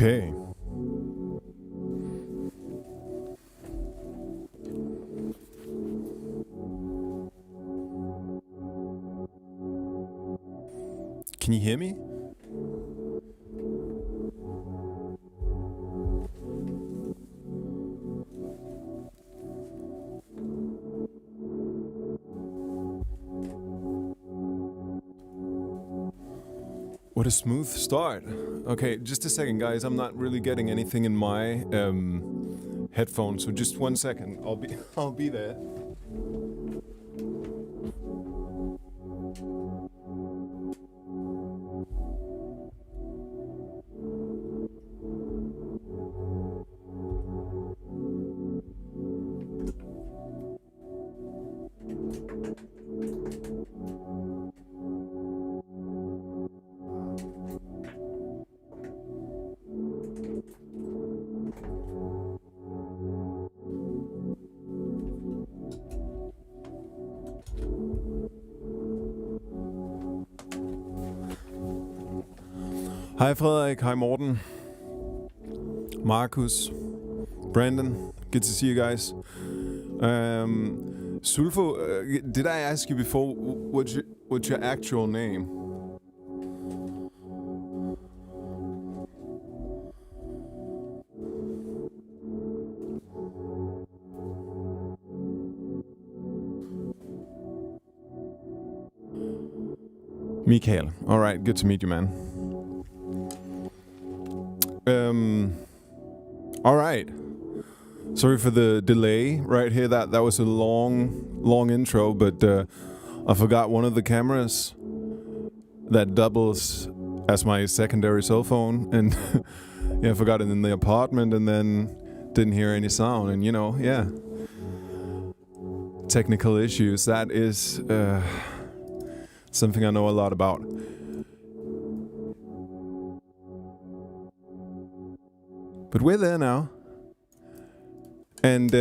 Okay. Can you hear me? What a smooth start. Okay, just a second, guys. I'm not really getting anything in my headphones, so just 1 second. I'll be there. Hej Frederik, hej Morten, Markus, Brandon, good to see you guys. Sulfo, did I ask you before what's your actual name? Mikael. All right, good to meet you, man. All right. Sorry for the delay right here. That was a long intro, but I forgot one of the cameras that doubles as my secondary cell phone, and yeah, I forgot it in the apartment, and then didn't hear any sound, and yeah, technical issues. That is something I know a lot about. But we're there now. And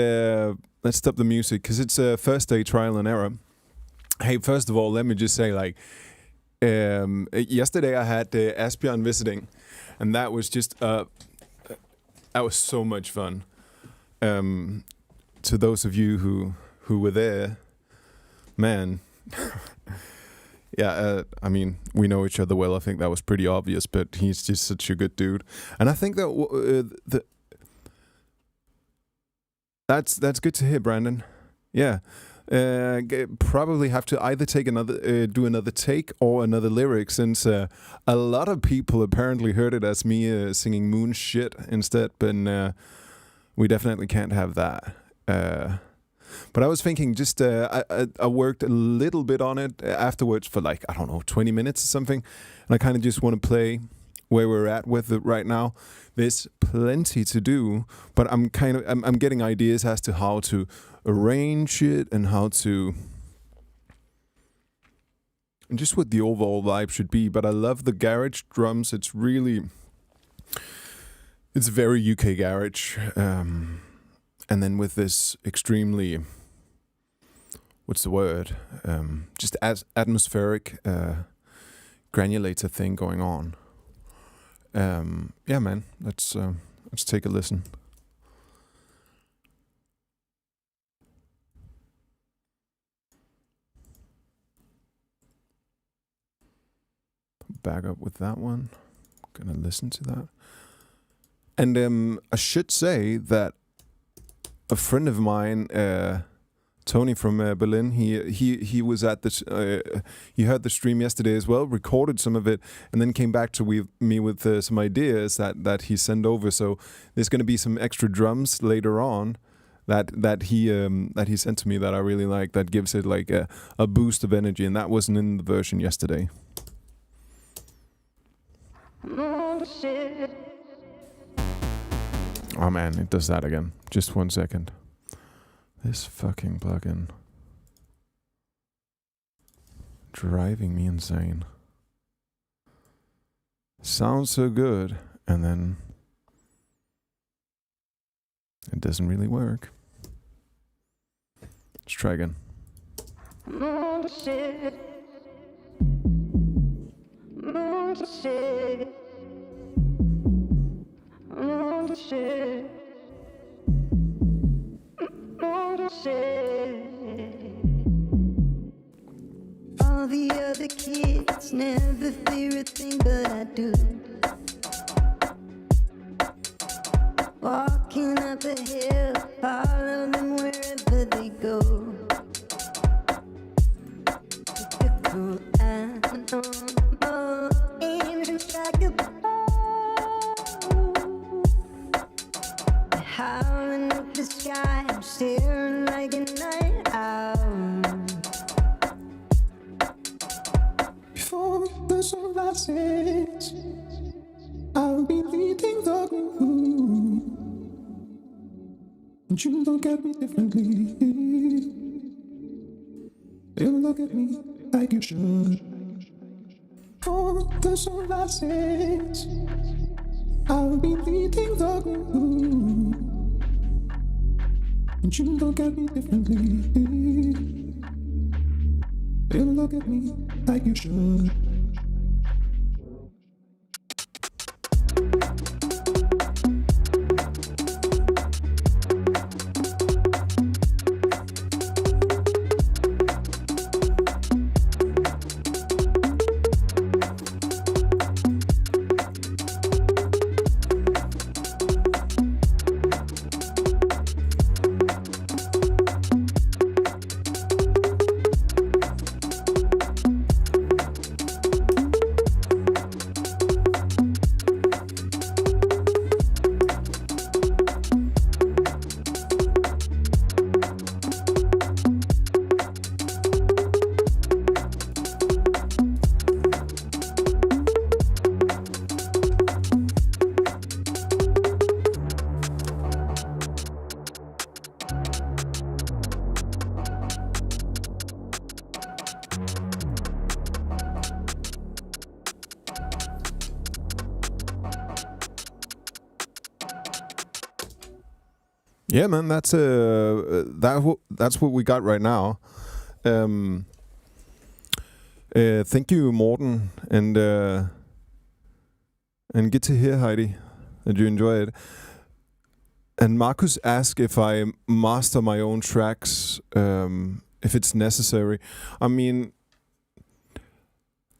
let's stop the music, because it's a first day trial and error. Hey, first of all, let me just say, yesterday I had Asbjørn visiting, and that was just, that was so much fun. To those of you who were there, man, yeah, I mean, we know each other well. I think that was pretty obvious, but he's just such a good dude. And I think that that's good to hear, Brandon. Yeah, probably have to either take do another take or another lyric, since a lot of people apparently heard it as me singing moon shit instead, but we definitely can't have that. But I was thinking, just I worked a little bit on it afterwards for 20 minutes or something, and I kind of just want to play where we're at with it right now. There's plenty to do, but I'm getting ideas as to how to arrange it and how to, and just what the overall vibe should be. But I love the garage drums. It's very UK garage. And then with this extremely, what's the word? Just atmospheric granulator thing going on. Yeah, man. Let's take a listen. Back up with that one. Gonna listen to that. And I should say that a friend of mine, Tony from Berlin, he was at this. He heard the stream yesterday as well, recorded some of it, and then came back to me with some ideas that he sent over. So there's going to be some extra drums later on that he sent to me that I really like. That gives it like a boost of energy, and that wasn't in the version yesterday. Oh man, it does that again. Just 1 second. This fucking plugin. Driving me insane. Sounds so good, and then it doesn't really work. Let's try again. All the other kids never fear a thing, but I do. Walking up a hill, follow them wherever they go. Typical animal, aiming like a bow. Howling at the sky, I'm staring like a night owl. Before the sun rises, I'll be leading the group, and you look at me differently. You look at me like you should. Before the sun rises, I'll be leading the group, and you look at me differently. You look at me like you should. Yeah, man, that's what we got right now. Thank you, Morten, and good to hear, Heidi, that you enjoy it. And Marcus asked if I master my own tracks, if it's necessary. I mean,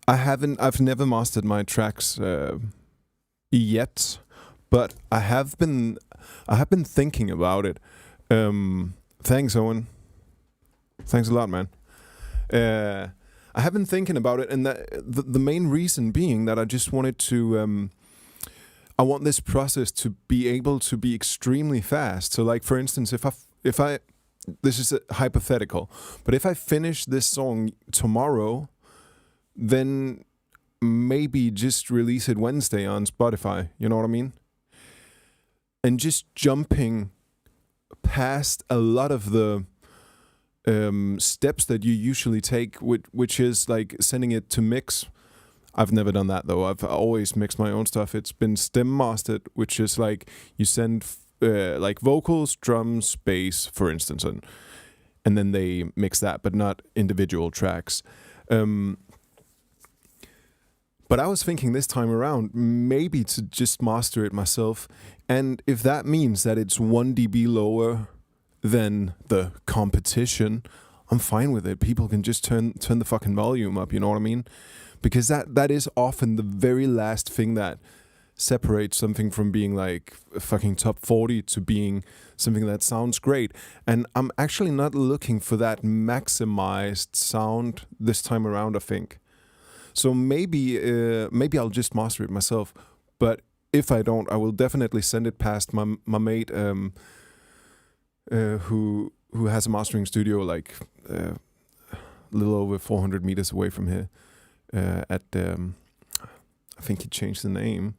I've never mastered my tracks yet, but I have been thinking about it. Thanks, Owen. Thanks a lot, man. I have been thinking about it, and the main reason being that I just wanted to. I want this process to be able to be extremely fast. So, like, for instance, if I this is a hypothetical, but if I finish this song tomorrow, then maybe just release it Wednesday on Spotify. You know what I mean? And just jumping past a lot of the steps that you usually take, which is like sending it to mix. I've never done that though. I've always mixed my own stuff. It's been stem mastered, which is like you send like vocals, drums, bass, for instance, and then they mix that, but not individual tracks. But I was thinking this time around, maybe to just master it myself. And if that means that it's 1 dB lower than the competition, I'm fine with it. People can just turn the fucking volume up, you know what I mean? Because that is often the very last thing that separates something from being like a fucking top 40 to being something that sounds great. And I'm actually not looking for that maximized sound this time around, I think. So maybe I'll just master it myself. But if I don't, I will definitely send it past my mate who has a mastering studio like a little over 400 meters away from here. I think he changed the name.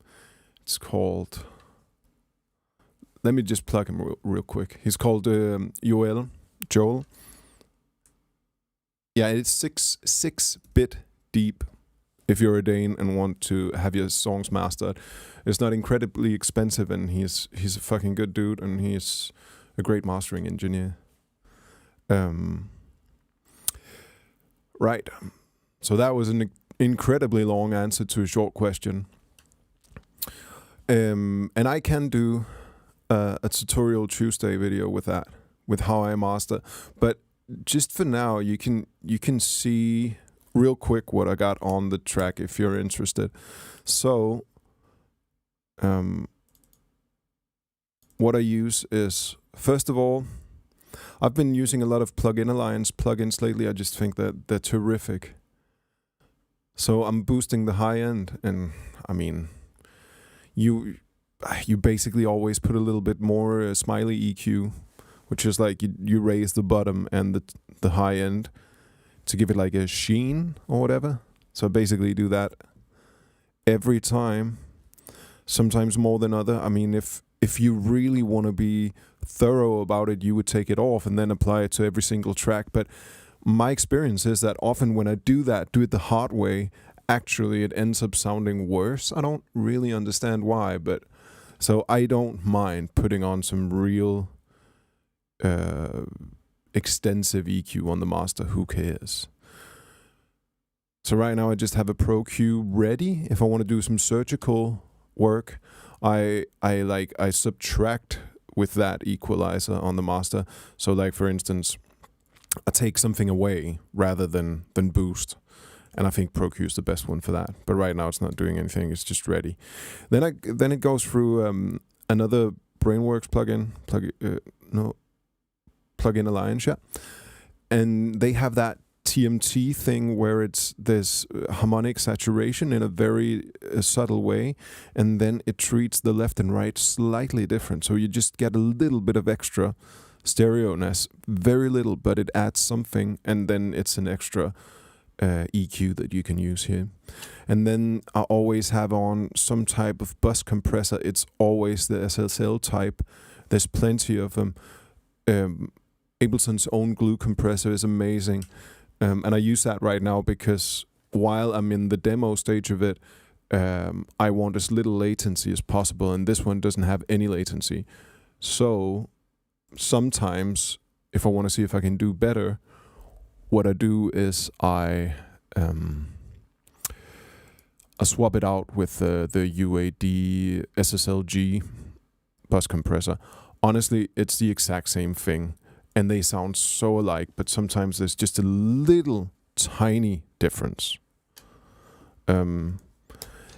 It's called. Let me just plug him real quick. He's called Joel. Yeah, it's 6-bit deep. If you're a Dane and want to have your songs mastered, it's not incredibly expensive, and he's a fucking good dude, and he's a great mastering engineer. Right. So that was an incredibly long answer to a short question. And I can do a tutorial Tuesday video with that, with how I master. But just for now, you can see real quick what I got on the track if you're interested. So, what I use is, first of all, I've been using a lot of Plugin Alliance plugins lately. I just think that they're terrific. So I'm boosting the high end, and I mean, you basically always put a little bit more smiley EQ, which is like you raise the bottom and the high end to give it like a sheen or whatever. So I basically do that every time, sometimes more than other. I mean, if you really want to be thorough about it, you would take it off and then apply it to every single track. But my experience is that often when I do it the hard way, actually it ends up sounding worse. I don't really understand why, but so I don't mind putting on some real extensive EQ on the master. Who cares? So right now I just have a Pro Q ready. If I want to do some surgical work, I subtract with that equalizer on the master. So like for instance, I take something away rather than boost. And I think Pro Q is the best one for that. But right now it's not doing anything, it's just ready. Then it goes through another Brainworks plugin, Plugin Alliance, yeah. And they have that TMT thing where there's harmonic saturation in a very subtle way, and then it treats the left and right slightly different. So you just get a little bit of extra stereo-ness, very little, but it adds something, and then it's an extra EQ that you can use here. And then I always have on some type of bus compressor. It's always the SSL type. There's plenty of them. Ableton's own glue compressor is amazing. And I use that right now because while I'm in the demo stage of it, I want as little latency as possible, and this one doesn't have any latency. So sometimes, if I want to see if I can do better, what I do is I swap it out with the UAD SSLG bus compressor. Honestly, it's the exact same thing. And they sound so alike, but sometimes there's just a little tiny difference. Then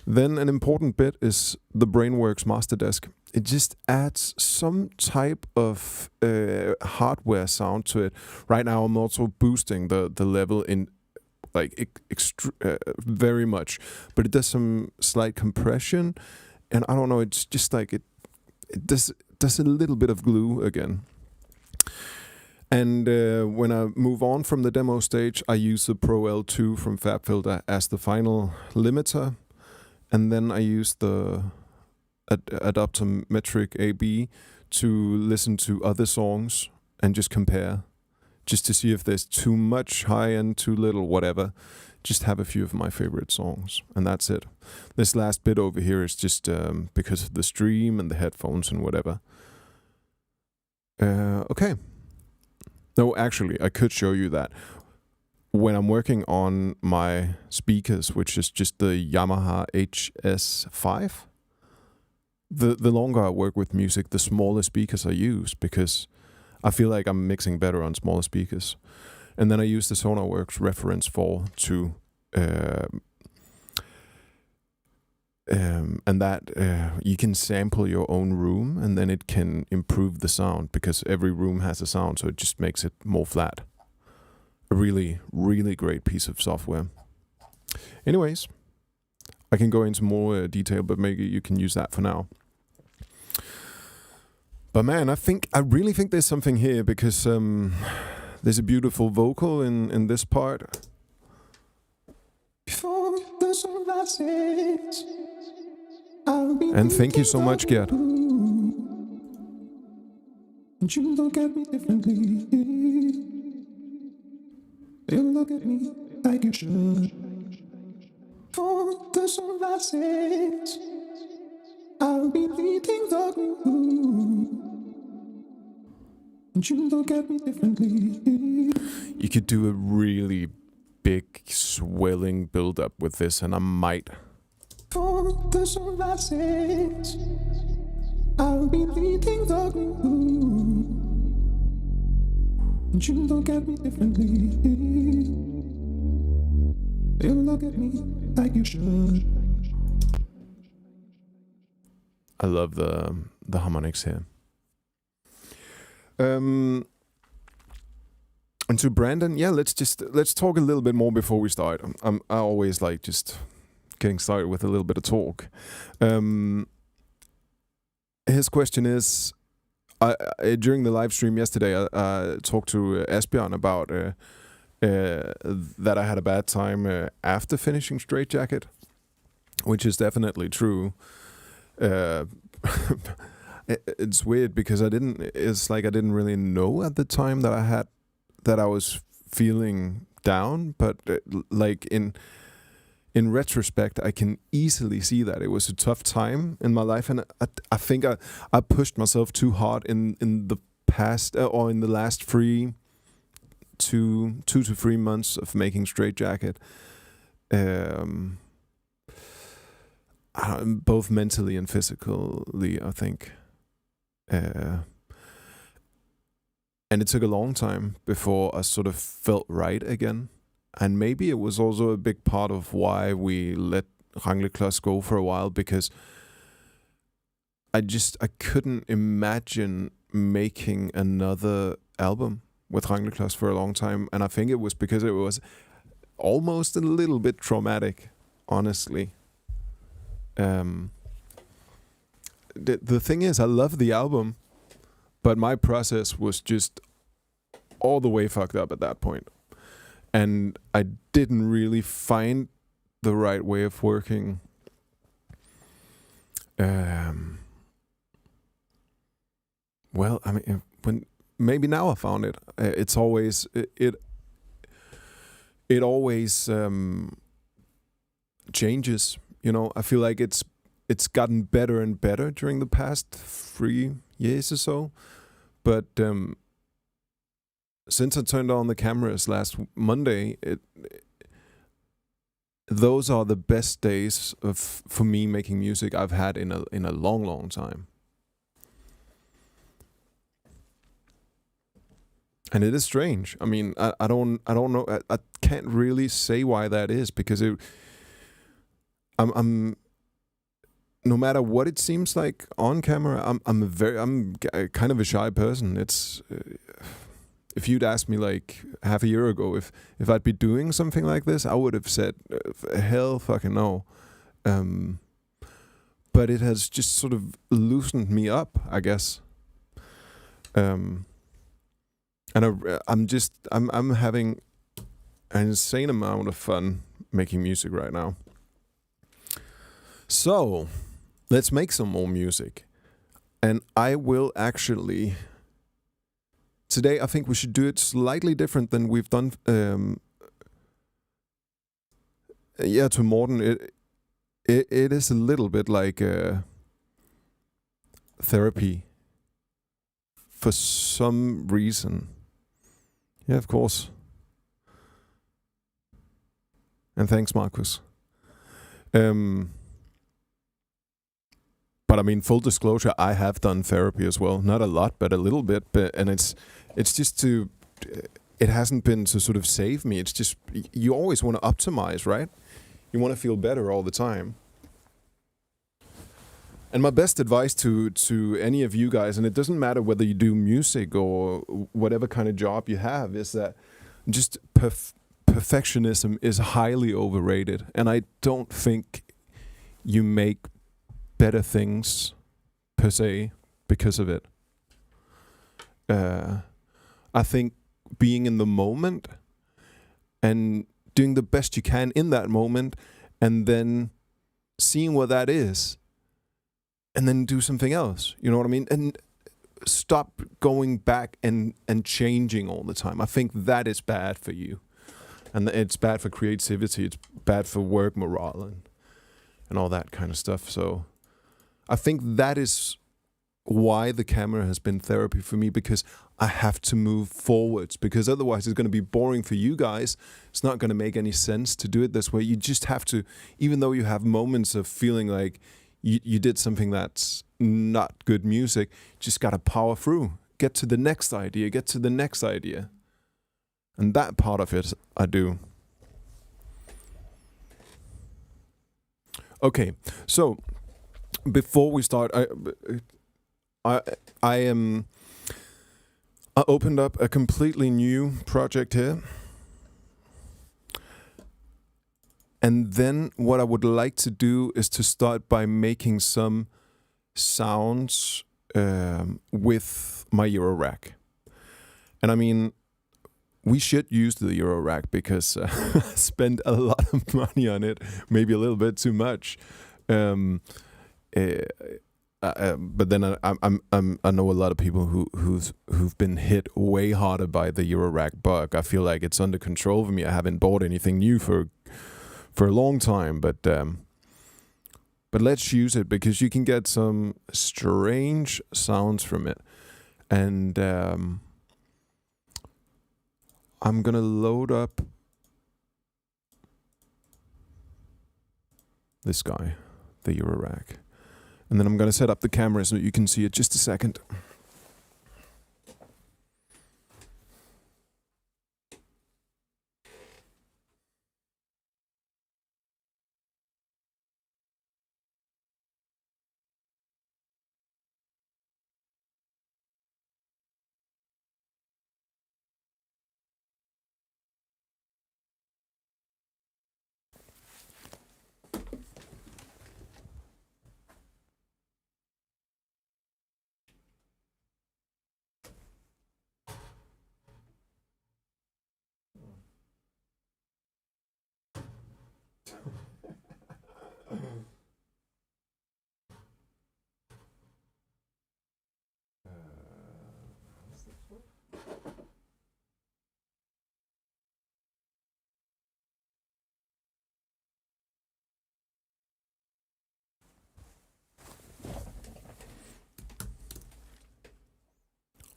an important bit is the Brainworks Master Desk. It just adds some type of hardware sound to it. Right now I'm also boosting the level in like very much, but it does some slight compression, and I don't know, it's just like it does a little bit of glue again. And when I move on from the demo stage, I use the Pro L2 from FabFilter as the final limiter. And then I use the Adaptometric AB to listen to other songs and just compare. Just to see if there's too much high end, too little, whatever. Just have a few of my favorite songs, and that's it. This last bit over here is just because of the stream and the headphones and whatever. Okay. No, actually, I could show you that. When I'm working on my speakers, which is just the Yamaha HS5, the longer I work with music, the smaller speakers I use, because I feel like I'm mixing better on smaller speakers. And then I use the SonarWorks Reference 4 to and that you can sample your own room, and then it can improve the sound, because every room has a sound, so it just makes it more flat. A really, really great piece of software. Anyways, I can go into more detail, but maybe you can use that for now. But man, I really think there's something here, because there's a beautiful vocal in this part. Before the sun rises, I'll be And thank you so much, Gert. and you look at me differently. You look at me like you should. Before the sun rises, I'll be leading the group. And you look at me differently. You could do a really big swelling build-up with this, and I might. For the sun rises, I'll be leading the group. And you look at me differently. You look at me like you should. I love the harmonics here. And to Brandon, yeah, let's talk a little bit more before we start. I always like just getting started with a little bit of talk. His question is, during the live stream yesterday, I talked to Asbjørn about that I had a bad time after finishing Straight Jacket, which is definitely true. It's weird because I didn't really know at the time that I was feeling down, but like in retrospect, I can easily see that it was a tough time in my life, and I think I pushed myself too hard in the past or in the last 2 to 3 months of making Straight Jacket. Both mentally and physically, I think. And it took a long time before I sort of felt right again. And maybe it was also a big part of why we let Rangleklods go for a while, because I couldn't imagine making another album with Rangleklods for a long time. And I think it was because it was almost a little bit traumatic, honestly. The thing is, I love the album, but my process was just all the way fucked up at that point. And I didn't really find the right way of working. Well, I mean, maybe now I found it. It's always it always changes. You know, I feel like it's gotten better and better during the past 3 years or so. But since I turned on the cameras last Monday, those are the best days for me making music I've had in a long, long time. And it is strange. I mean, I don't know. I can't really say why that is, because I'm no matter what it seems like on camera, I'm kind of a shy person. It's if you'd asked me like half a year ago if I'd be doing something like this, I would have said hell fucking no. But it has just sort of loosened me up, I guess. And I'm having an insane amount of fun making music right now. So, let's make some more music. And I will actually... Today, I think we should do it slightly different than we've done... to Morten, it is a little bit like therapy. For some reason. Yeah, of course. And thanks, Marcus. But I mean, full disclosure, I have done therapy as well. Not a lot, but a little bit. And it's just to... It hasn't been to sort of save me. It's just... You always want to optimize, right? You want to feel better all the time. And my best advice to any of you guys, and it doesn't matter whether you do music or whatever kind of job you have, is that just perfectionism is highly overrated. And I don't think you make better things per se because of it. I think being in the moment and doing the best you can in that moment, and then seeing what that is, and then do something else. You know what I mean? And stop going back and changing all the time. I think that is bad for you. And it's bad for creativity. It's bad for work morale and all that kind of stuff. So I think that is why the camera has been therapy for me, because I have to move forwards, because otherwise it's going to be boring for you guys. It's not going to make any sense to do it this way. You just have to, even though you have moments of feeling like you did something that's not good music. Just gotta power through, get to the next idea, and that part of it I do. Okay, so before we start, I opened up a completely new project here. And then what I would like to do is to start by making some sounds with my Eurorack. And I mean, we should use the Eurorack because I spend a lot of money on it, maybe a little bit too much. But then I know a lot of people who've been hit way harder by the Eurorack bug. I feel like it's under control for me. I haven't bought anything new for a long time, but let's use it because you can get some strange sounds from it. And I'm gonna load up this guy, the Eurorack. And then I'm going to set up the camera so you can see it. Just a second.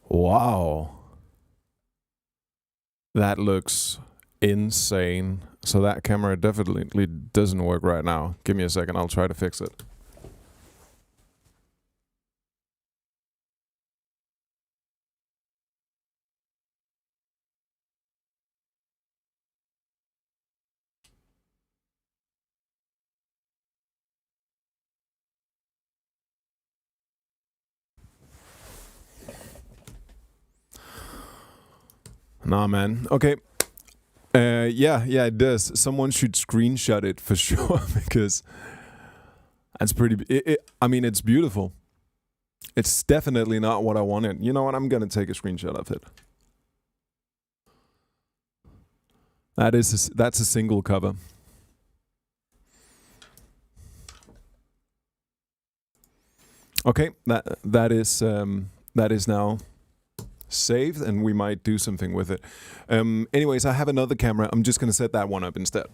Wow. That looks insane. So that camera definitely doesn't work right now. Give me a second, I'll try to fix it. Nah, man. Okay. Yeah, it does. Someone should screenshot it for sure because that's pretty. I mean, it's beautiful. It's definitely not what I wanted. You know what? I'm gonna take a screenshot of it. That's a single cover. Okay, that is now saved, and we might do something with it. Anyways, I have another camera. I'm just gonna set that one up instead.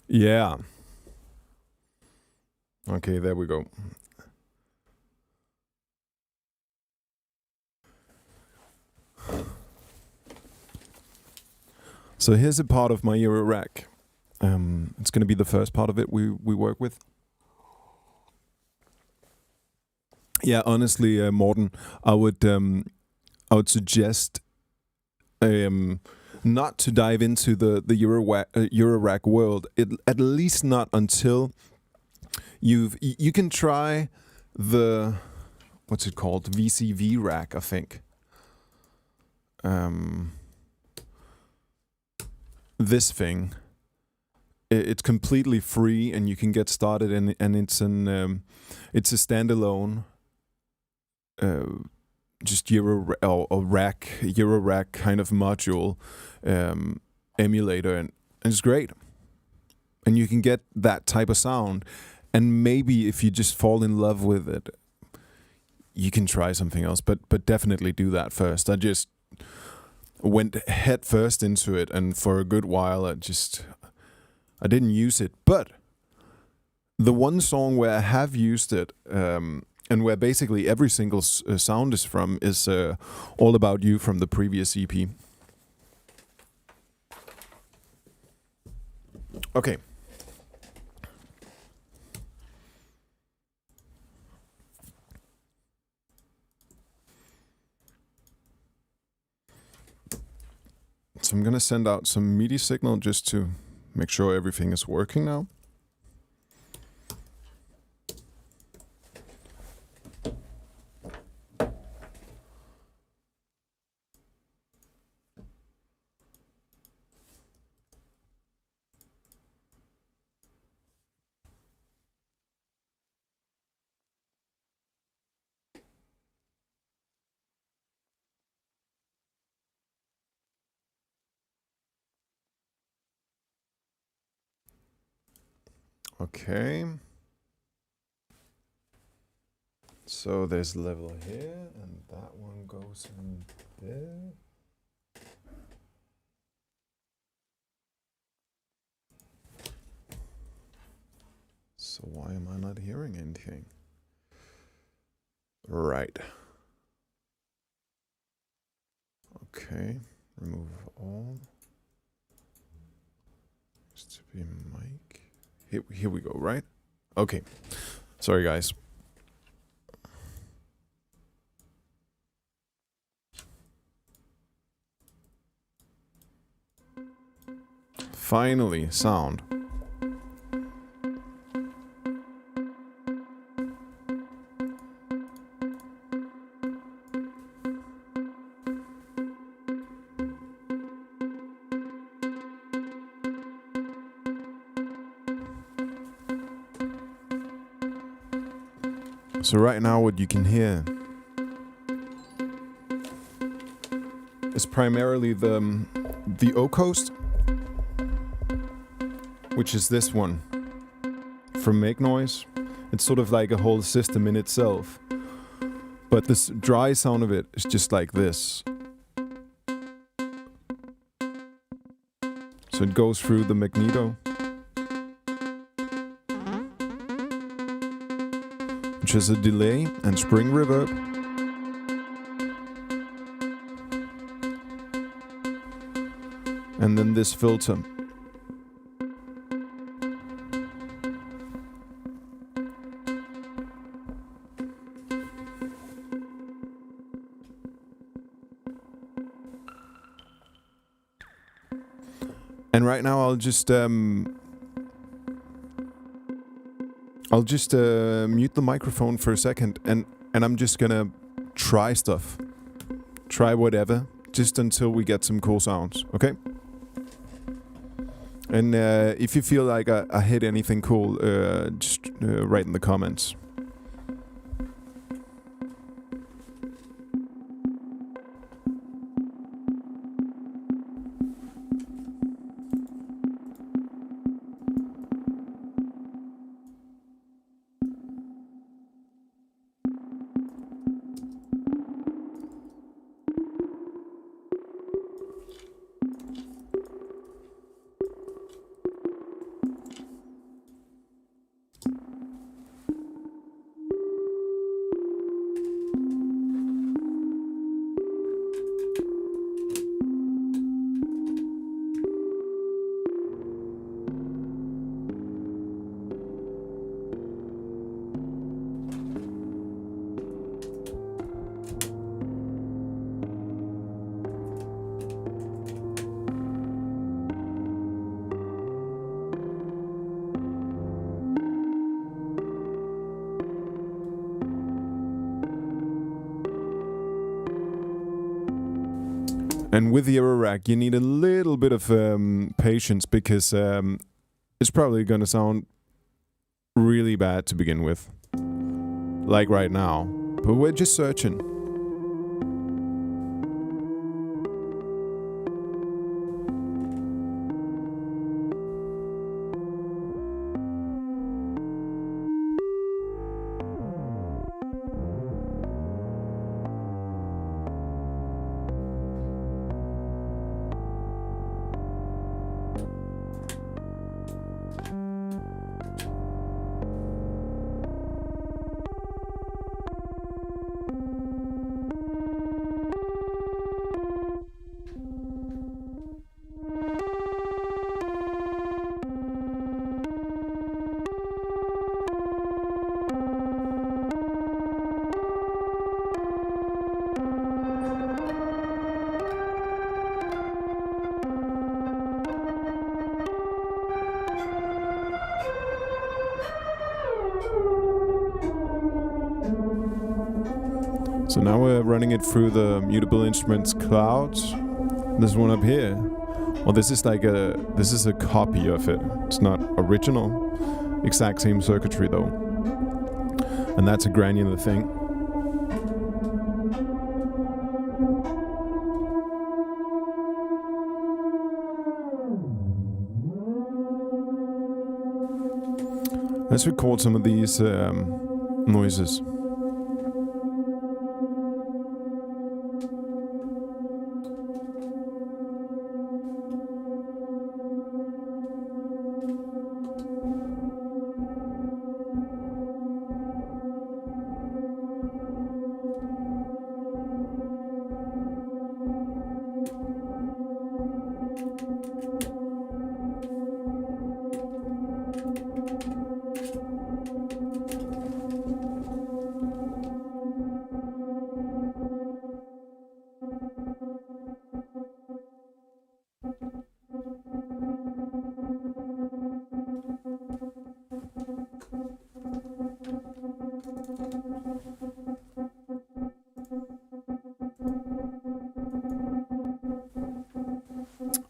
Yeah. Okay, there we go. So here's a part of my Eurorack. It's going to be the first part of it we work with. Yeah, honestly, Morten, I would suggest not to dive into the Eurorack world. At least not until you can try the, what's it called, VCV rack, I think. This thing, it's completely free and you can get started, and it's a standalone just Eurorack kind of module emulator, and it's great. And you can get that type of sound, and maybe if you just fall in love with it, you can try something else, but definitely do that first. I just went head first into it, and for a good while I didn't use it. But the one song where I have used it, and where basically every single sound is from, is All About You from the previous EP. Okay. So I'm gonna send out some MIDI signal just to make sure everything is working now. Okay. So there's level here, and that one goes in there. So why am I not hearing anything? Right. Okay. Remove all. Used to be mic. Here we go, right? Okay. Sorry, guys. Finally, sound. So right now what you can hear is primarily the O coast, which is this one from Make Noise. It's sort of like a whole system in itself. But this dry sound of it is just like this. So it goes through the magneto, which is a delay and spring reverb. And then this filter. And right now I'll just mute the microphone for a second, and I'm just gonna try stuff. Try whatever, just until we get some cool sounds, okay? And if you feel like I hit anything cool, just write in the comments. And with the Eurorack, you need a little bit of patience, because it's probably going to sound really bad to begin with. Like right now. But we're just searching. So now we're running it through the Mutable Instruments clouds. This one up here. Well, this is a copy of it. It's not original. Exact same circuitry though. And that's a granular thing. Let's record some of these noises.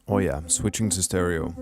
Oh yeah, switching to stereo.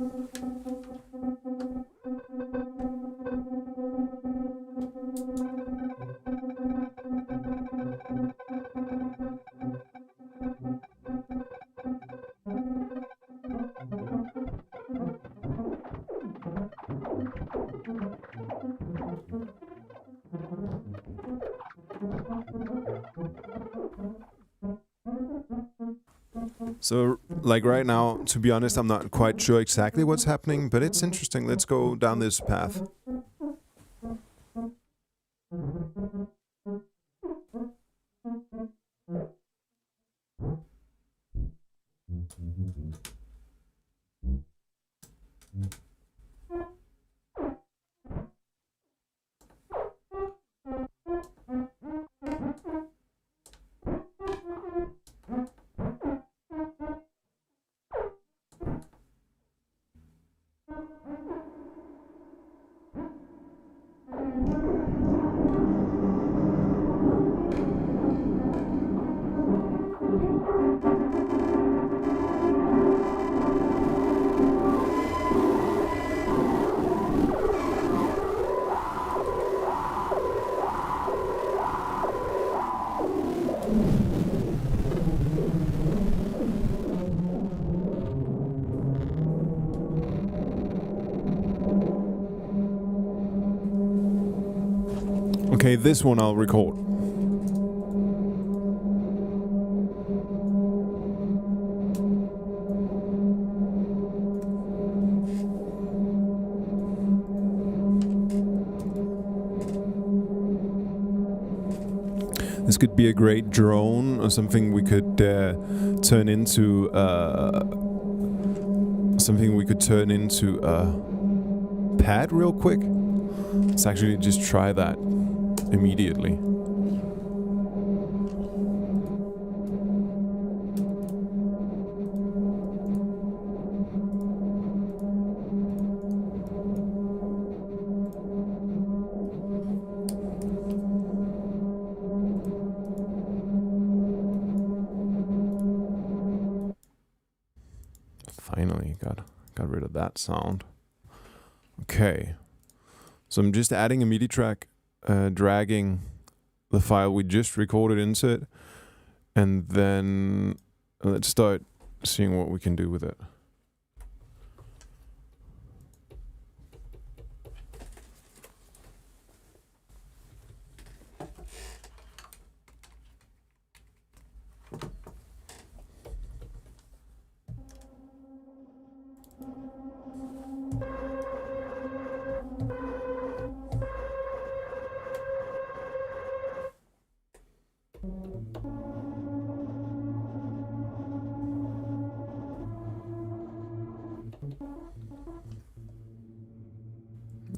So, like right now, to be honest, I'm not quite sure exactly what's happening, but it's interesting. Let's go down this path. Okay, this one I'll record. This could be a great drone or something we could turn into a pad real quick. Let's actually just try that immediately. Finally got rid of that sound. Okay. So I'm just adding a MIDI track, dragging the file we just recorded into it, and then let's start seeing what we can do with it.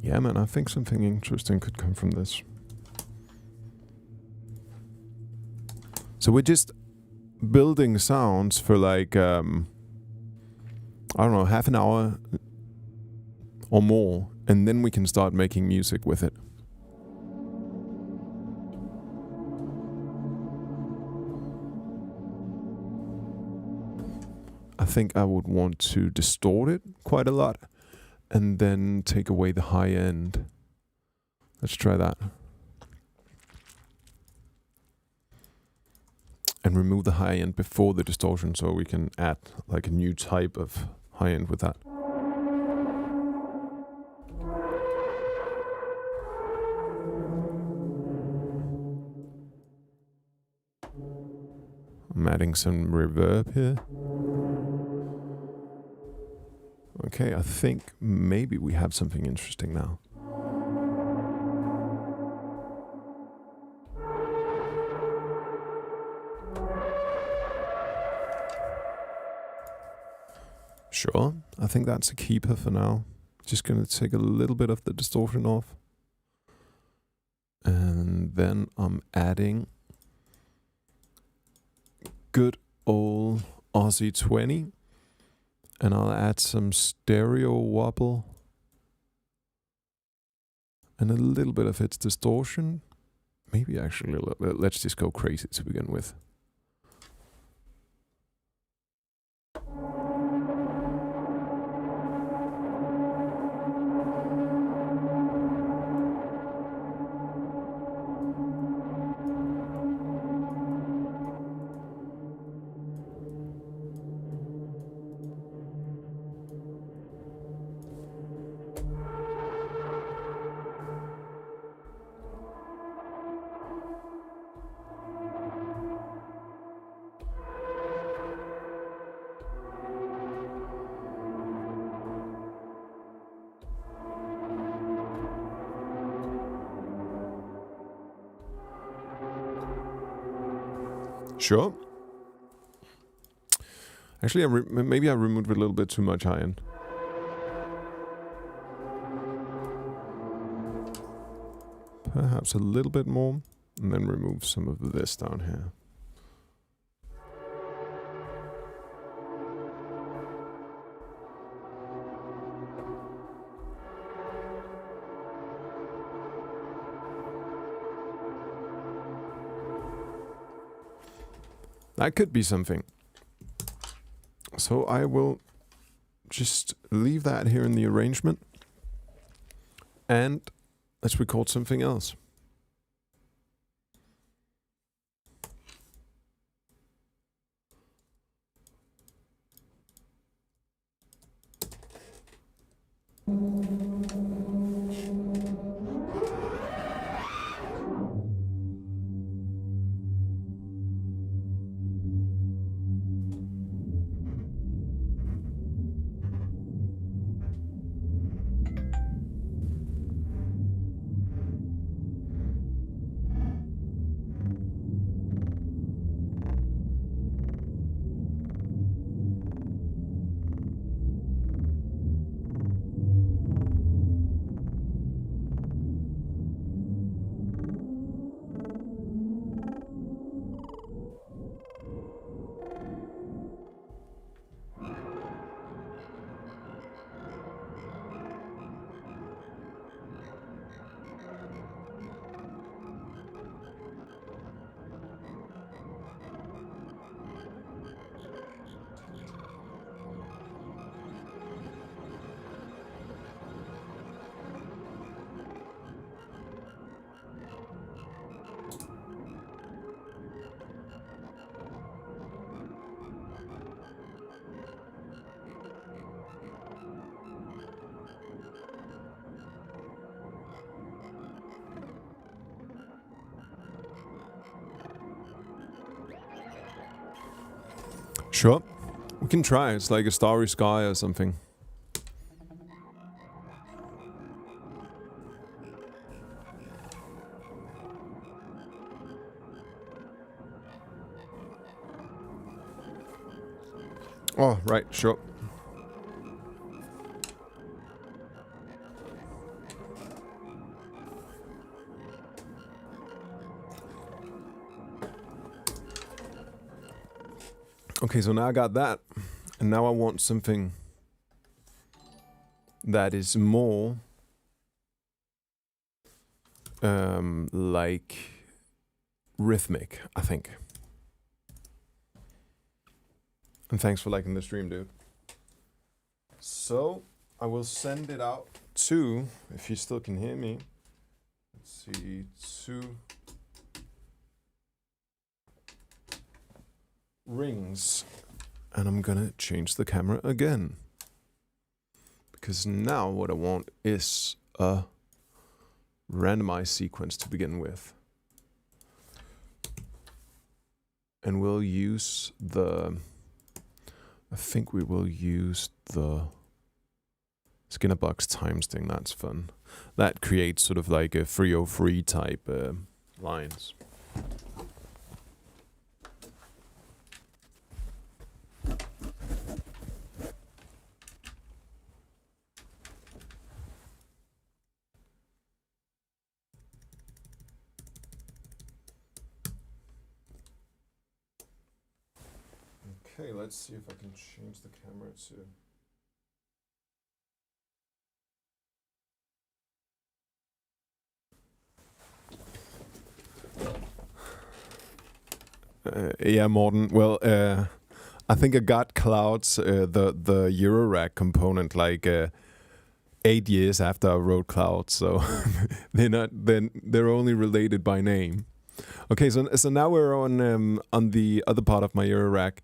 Yeah, man, I think something interesting could come from this. So we're just building sounds for like, I don't know, half an hour or more, and then we can start making music with it. think I would want to distort it quite a lot and then take away the high end. Let's try that. And remove the high end before the distortion so we can add like a new type of high end with that. I'm adding some reverb here. Okay, I think maybe we have something interesting now. Sure, I think that's a keeper for now. Just gonna take a little bit of the distortion off. And then I'm adding good old Aussie 20. And I'll add some stereo wobble. And a little bit of its distortion. Maybe actually a little bit. Let's just go crazy to begin with. Sure. Actually, maybe I removed a little bit too much high end. Perhaps a little bit more, and then remove some of this down here. That could be something. So I will just leave that here in the arrangement. And let's record something else. Sure. We can try. It's like a starry sky or something. Oh, right, sure. Okay, so now I got that, and now I want something that is more like rhythmic, I think. And thanks for liking the stream, dude. So I will send it out to, if you still can hear me, let's see, to rings. And I'm gonna change the camera again. Because now what I want is a randomized sequence to begin with. And we'll use the, I think we will use the Skinnerbox times thing. That's fun. That creates sort of like a 303 type lines. Okay, let's see if I can change the camera to... yeah, Morten. Well, I think I got Clouds, the Eurorack component, like 8 years after I wrote Clouds, so they're only related by name. Okay, so now we're on the other part of my Eurorack,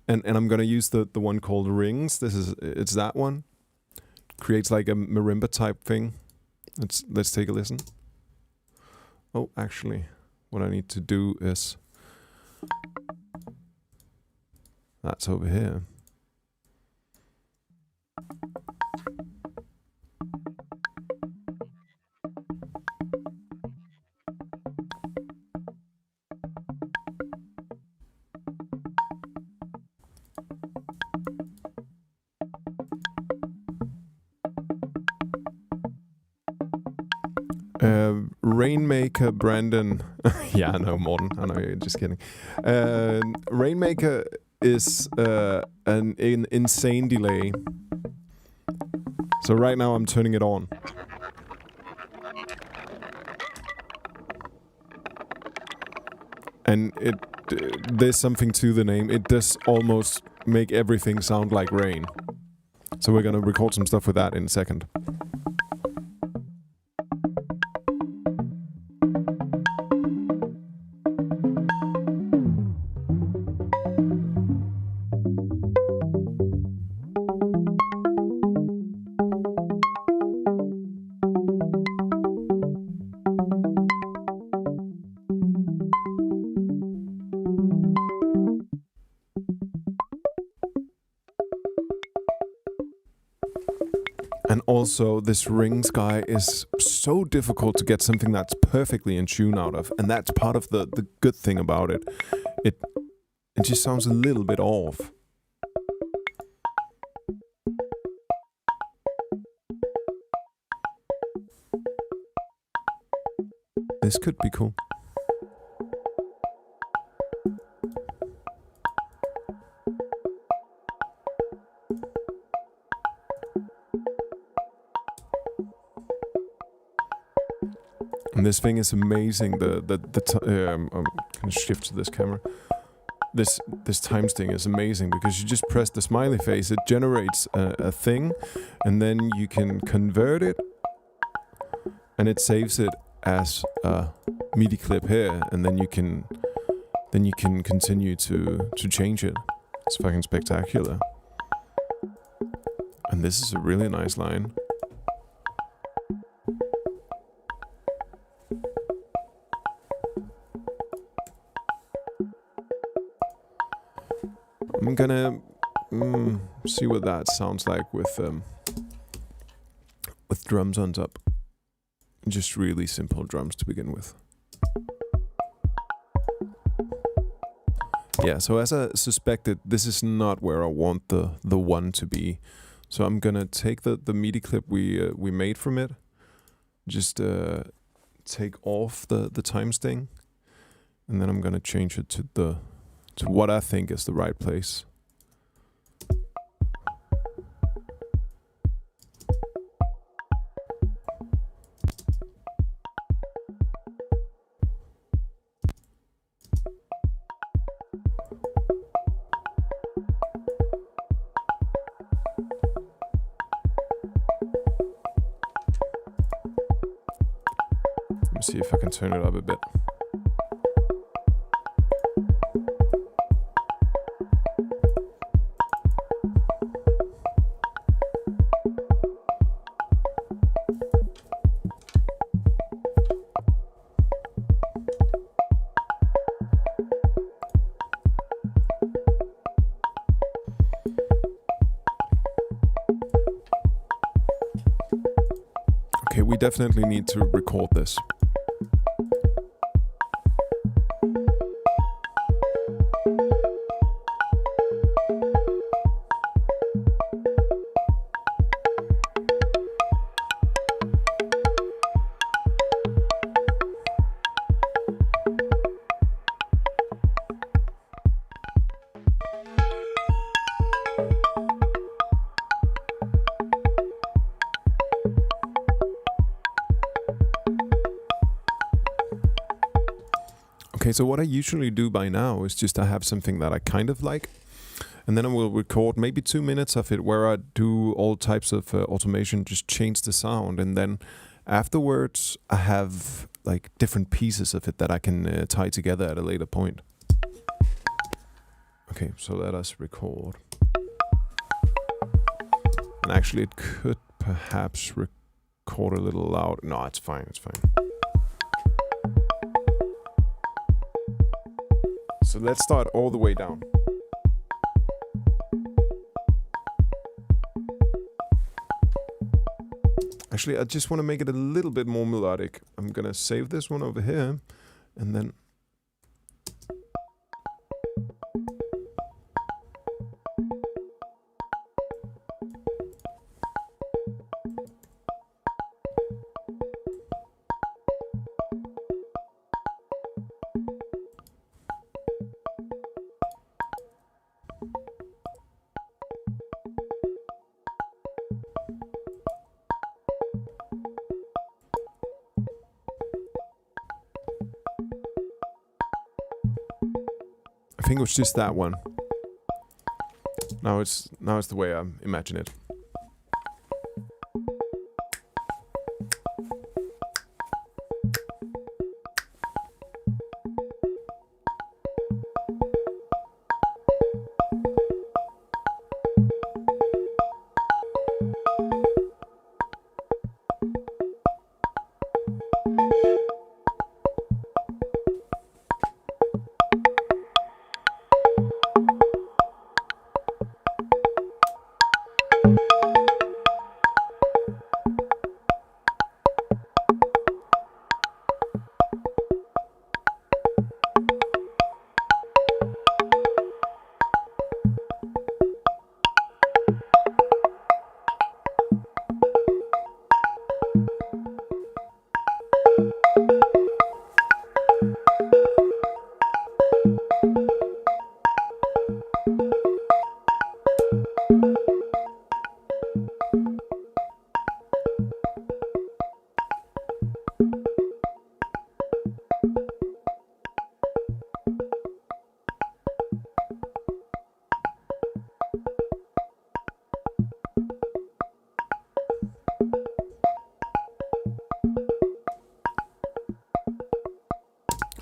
and I'm gonna use the one called Rings. It's that one. Creates like a marimba type thing. Let's take a listen. Oh, actually, what I need to do is that's over here. Rainmaker Brandon. Yeah, I know, Morten. I know, you're just kidding. Rainmaker is an insane delay. So right now I'm turning it on. And there's something to the name. It does almost make everything sound like rain. So we're gonna record some stuff with that in a second. And also, this Rings guy is so difficult to get something that's perfectly in tune out of. And that's part of the good thing about it. It just sounds a little bit off. This could be cool. And this thing is amazing. I'm gonna shift to this camera. This times thing is amazing because you just press the smiley face. It generates a thing, and then you can convert it, and it saves it as a MIDI clip here, and then you can continue to change it. It's fucking spectacular. And this is a really nice line. I'm gonna see what that sounds like with drums on top. Just really simple drums to begin with. Yeah, so as I suspected, this is not where I want the one to be. So I'm gonna take the MIDI clip we made from it, just take off the times thing, and then I'm gonna change it to what I think is the right place. Let me see if I can turn it up a bit. Okay, we definitely need to record this. Okay, so what I usually do by now is just I have something that I kind of like, and then I will record maybe 2 minutes of it where I do all types of automation, just change the sound, and then afterwards I have like different pieces of it that I can tie together at a later point. Okay, so let us record. And actually it could perhaps record a little loud. No, it's fine, it's fine. So let's start all the way down. Actually, I just want to make it a little bit more melodic. I'm gonna save this one over here, and then... I think it was just that one. Now it's the way I imagine it.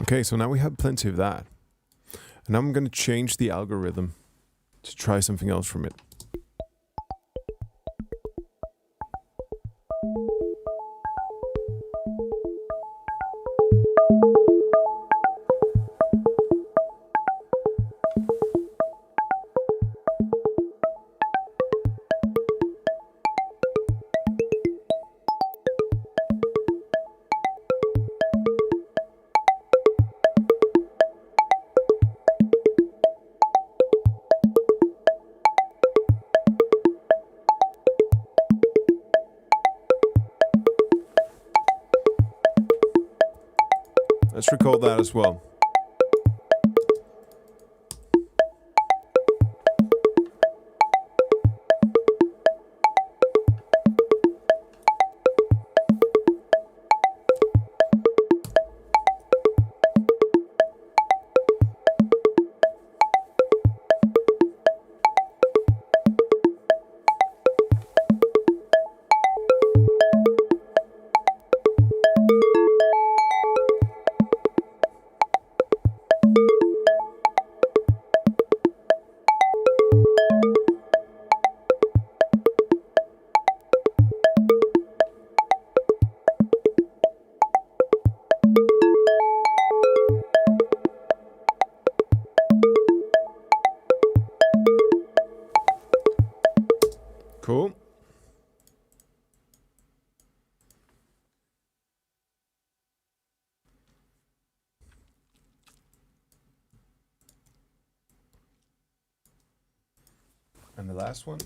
Okay, so now we have plenty of that. And I'm going to change the algorithm to try something else from it. Let's record that as well. And the last one.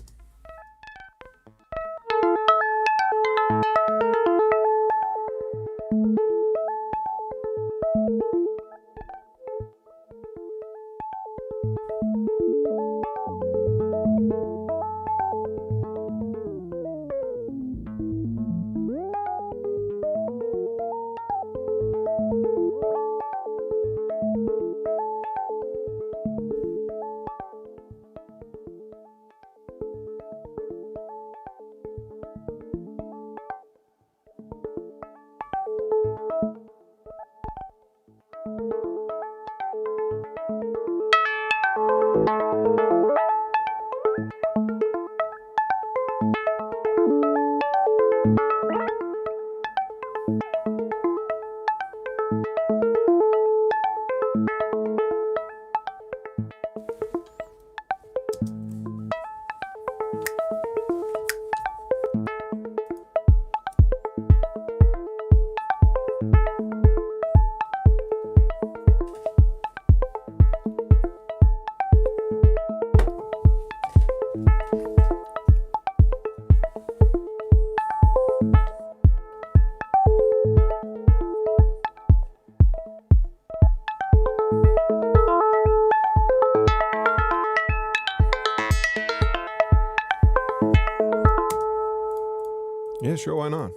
Yeah, sure, why not?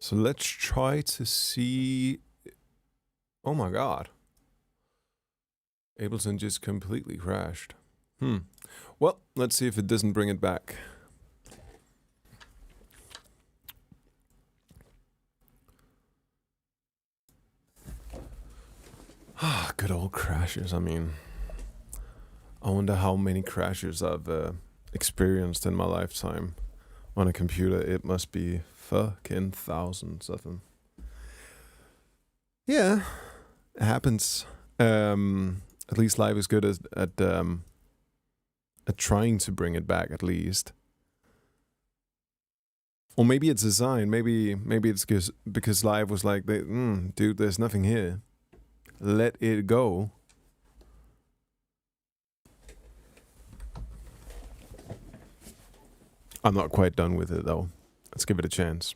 So let's try to see... Oh my god. Ableton just completely crashed. Well, let's see if it doesn't bring it back. Ah, good old crashes. I mean, I wonder how many crashes I've experienced in my lifetime. On a computer, it must be fucking thousands of them. Yeah, it happens. At least live is good at trying to bring it back, at least. Or maybe it's design. Maybe it's because live was like, dude, there's nothing here. Let it go. I'm not quite done with it, though. Let's give it a chance.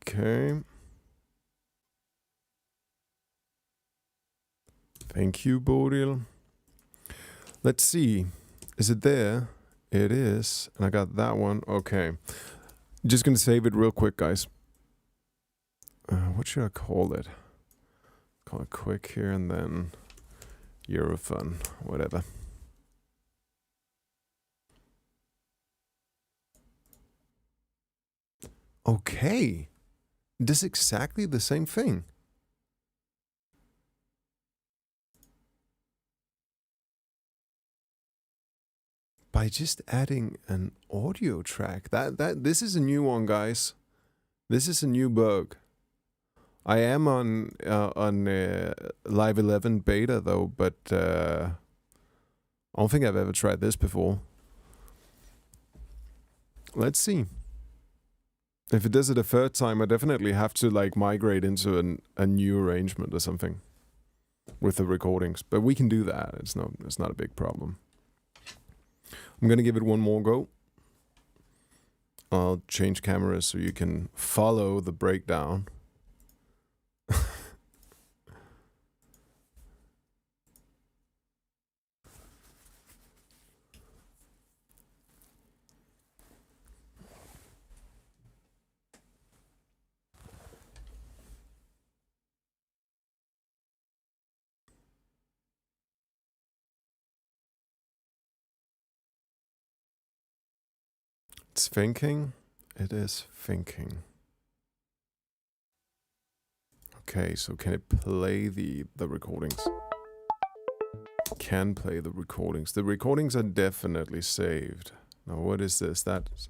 Okay. Thank you, Bodil. Let's see. Is it there? It is. And I got that one. Okay. Just gonna save it real quick, guys. What should I call it? Call it quick here and then Eurofun, whatever. Okay. It does exactly the same thing. By just adding an audio track. This is a new one, guys. This is a new bug. I am on Live 11 beta though, but I don't think I've ever tried this before. Let's see. If it does it a third time, I definitely have to like migrate into a new arrangement or something with the recordings. But we can do that. It's not a big problem. I'm gonna give it one more go. I'll change cameras so you can follow the breakdown. It's thinking. It is thinking. Okay, so can it play the recordings? Can play the recordings. The recordings are definitely saved. Now what is this? That's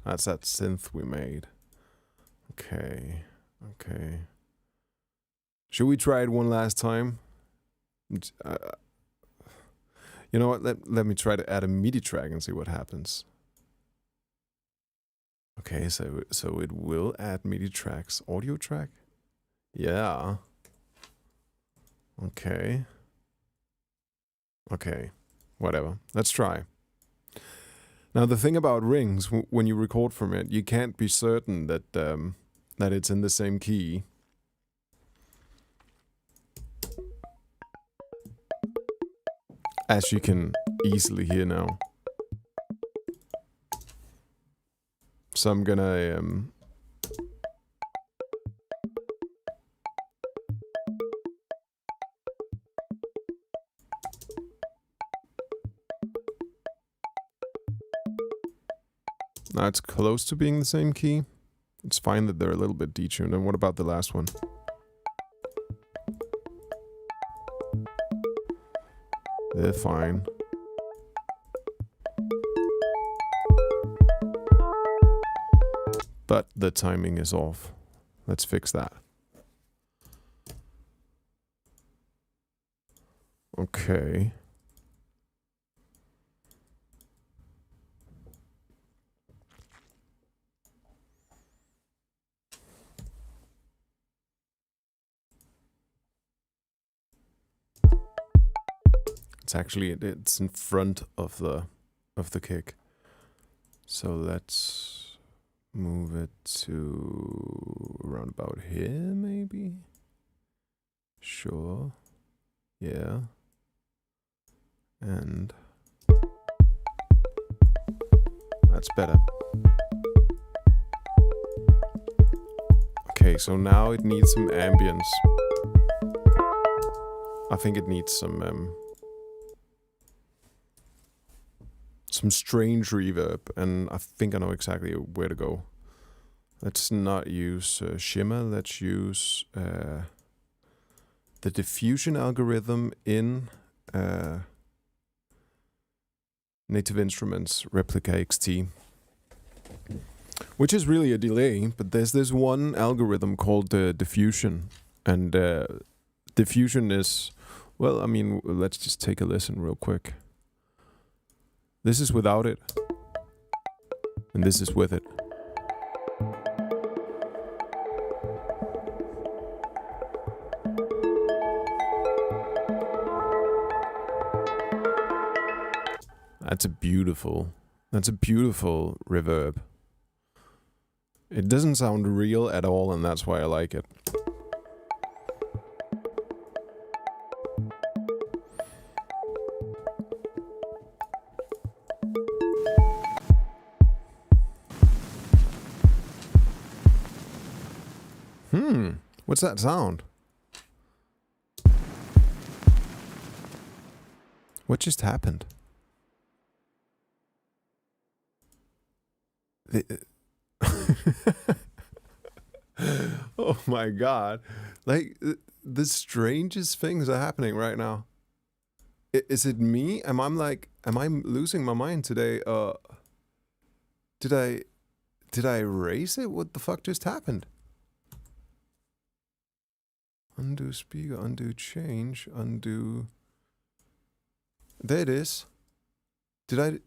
that synth we made. Okay. Okay. Should we try it one last time? You know what? Let me try to add a MIDI track and see what happens. Okay, so it will add MIDI tracks. Audio track? Yeah. Okay. Okay. Whatever. Let's try. Now the thing about rings, when you record from it, you can't be certain that that it's in the same key. As you can easily hear now. So I'm gonna now it's close to being the same key. It's fine that they're a little bit detuned. And what about the last one? They're fine. But the timing is off. Let's fix that. Okay. It's actually it's in front of the kick. So let's move it to around about here, maybe. Sure. Yeah. And that's better. Okay, so now it needs some ambience. I think it needs some strange reverb, and I think I know exactly where to go. Let's not use shimmer, let's use the diffusion algorithm in Native Instruments Replica XT, which is really a delay, but there's this one algorithm called diffusion, and diffusion is, well, I mean, let's just take a listen real quick. This is without it, and this is with it. That's a beautiful reverb. It doesn't sound real at all, and that's why I like it. What's that sound? What just happened? Oh my god. Like, the strangest things are happening right now. Is it me? Am I losing my mind today? Did I erase it? What the fuck just happened? Undo speaker, undo change, undo. There it is. Did I?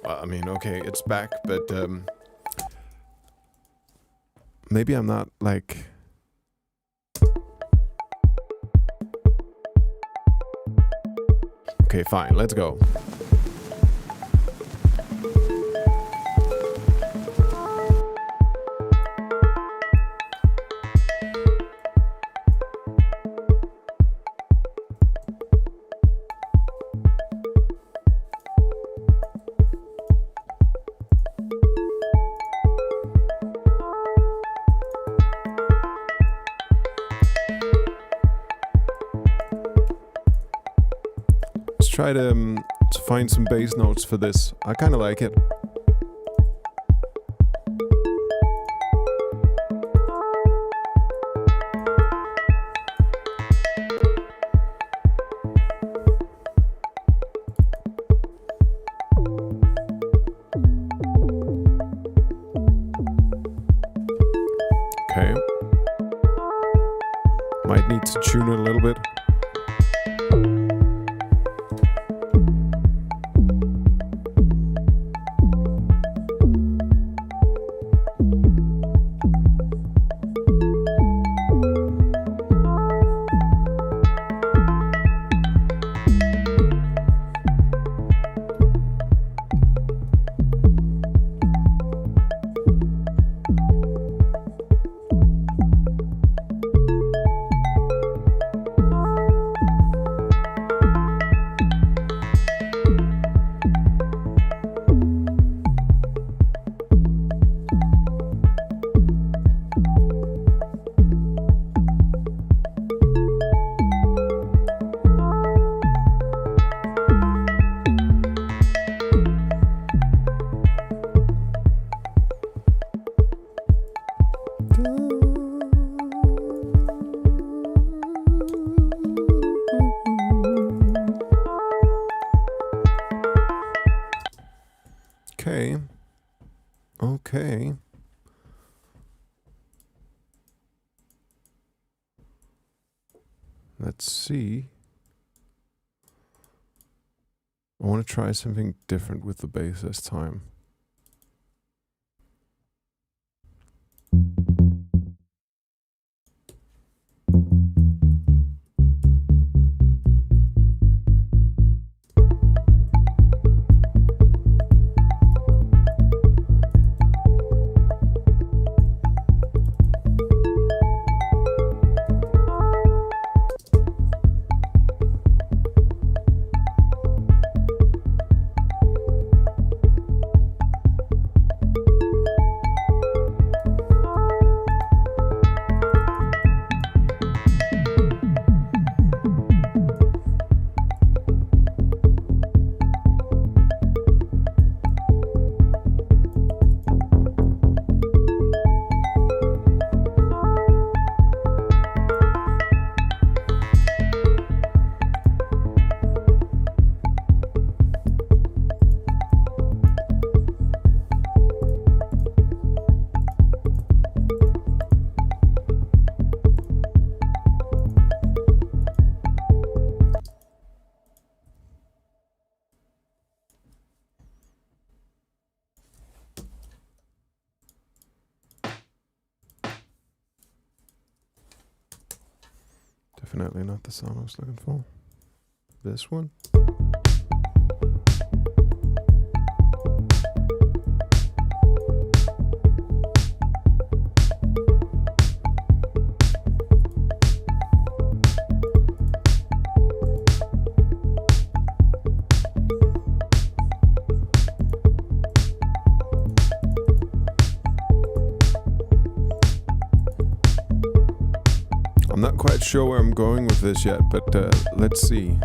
Well, I mean, okay, it's back, but maybe I'm not like. Okay, fine, let's go. Try to find some bass notes for this. I kind of like it. Okay. Might need to tune it a little bit. Let's see. I want to try something different with the bass this time. Definitely not the sound I was looking for. This one. I'm not quite sure where I'm going with this yet, but let's see.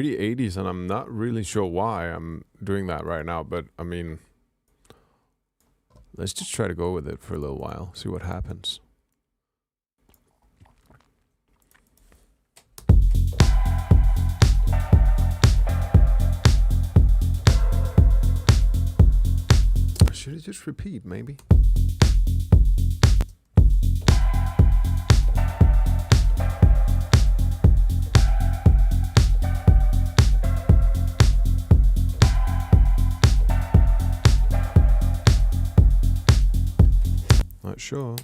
pretty 80s, and I'm not really sure why I'm doing that right now, but I mean, let's just try to go with it for a little while, see what happens. Should I just repeat, maybe? Not sure.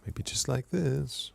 Maybe just like this.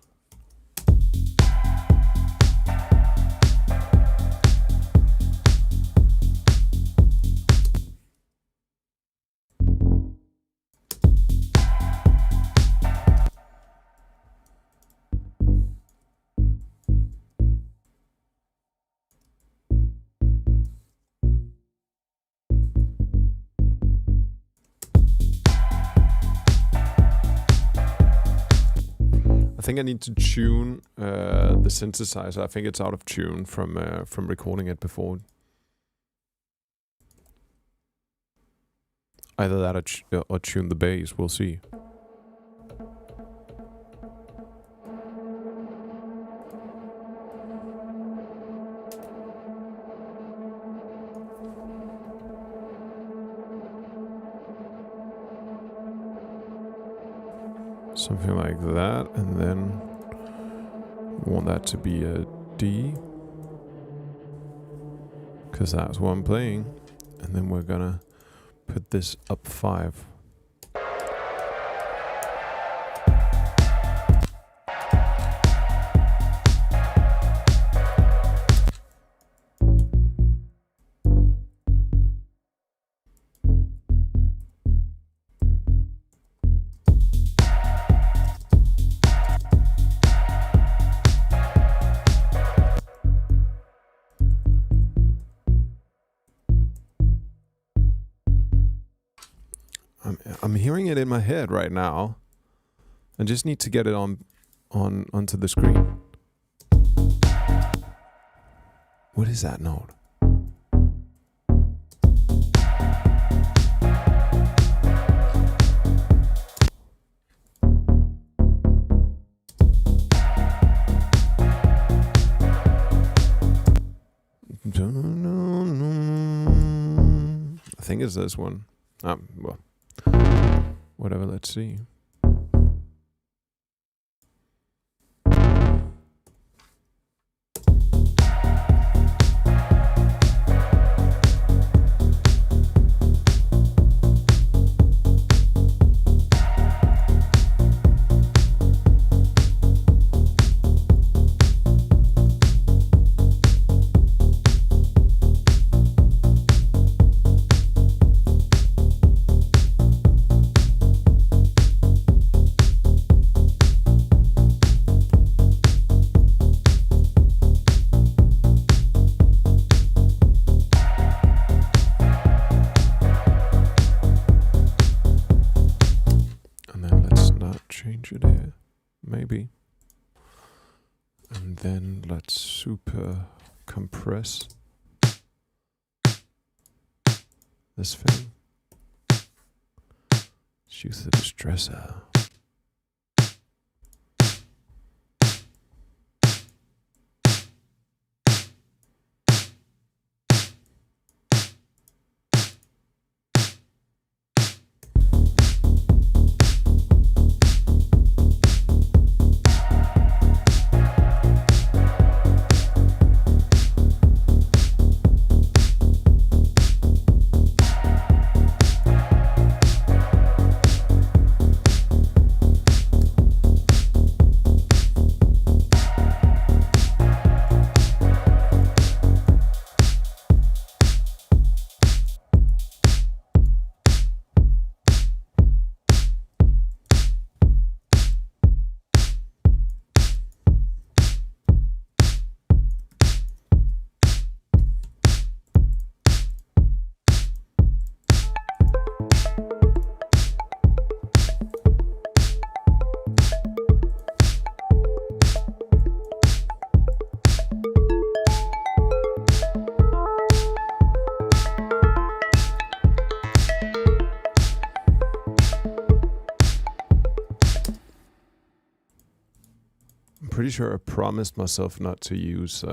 I think I need to tune the synthesizer. I think it's out of tune from recording it before. Either that or tune the bass. We'll see. Something like that, and then we want that to be a D, because that's what I'm playing, and then we're gonna put this up 5. I'm hearing it in my head right now. I just need to get it onto the screen. What is that note? I think it's this one. Well, whatever, let's see. Change it here, maybe. And then let's super compress this thing. Let's use the distressor. pretty sure I promised myself not to use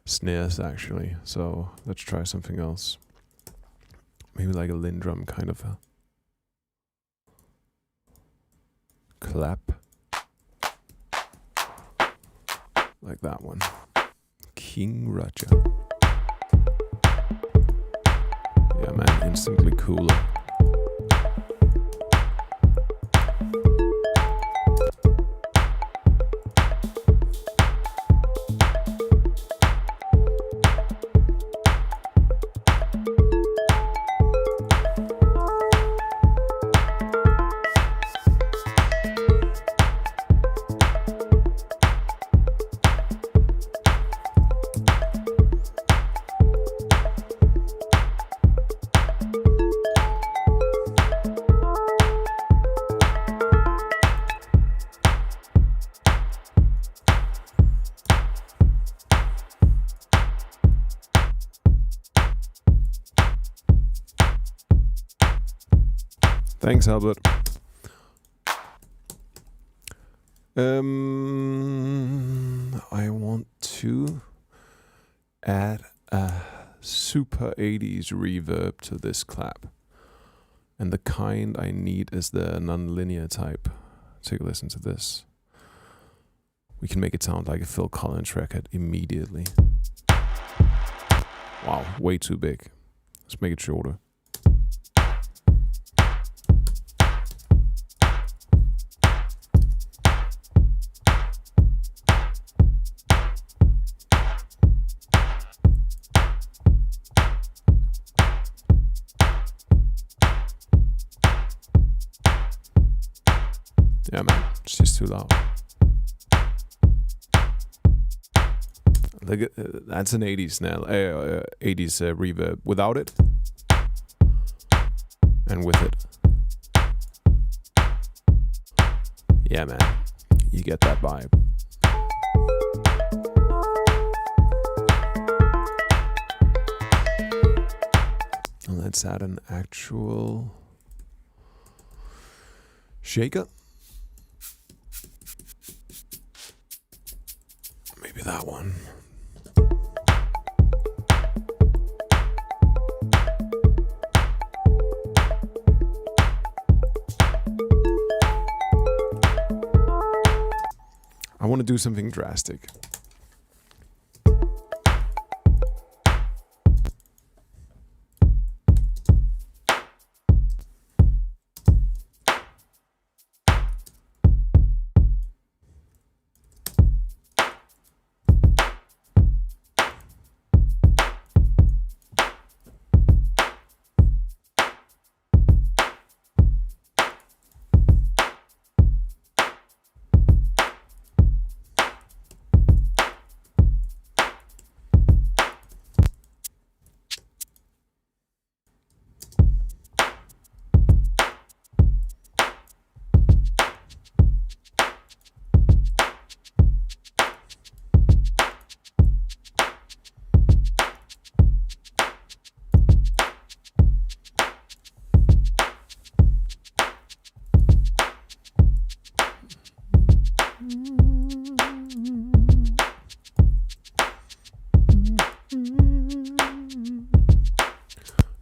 snares actually. So let's try something else. Maybe like a Lindrum kind of a clap. Like that one. King Roger. Yeah, man, instantly cooler. Thanks, Albert. I want to add a super 80s reverb to this clap. And the kind I need is the non-linear type. Take a listen to this. We can make it sound like a Phil Collins record immediately. Wow, way too big. Let's make it shorter. Yeah, man, it's just too loud. Look at, that's an 80s now, 80s reverb. Without it, and with it. Yeah, man, you get that vibe. And let's add an actual shaker. Maybe that one. I want to do something drastic.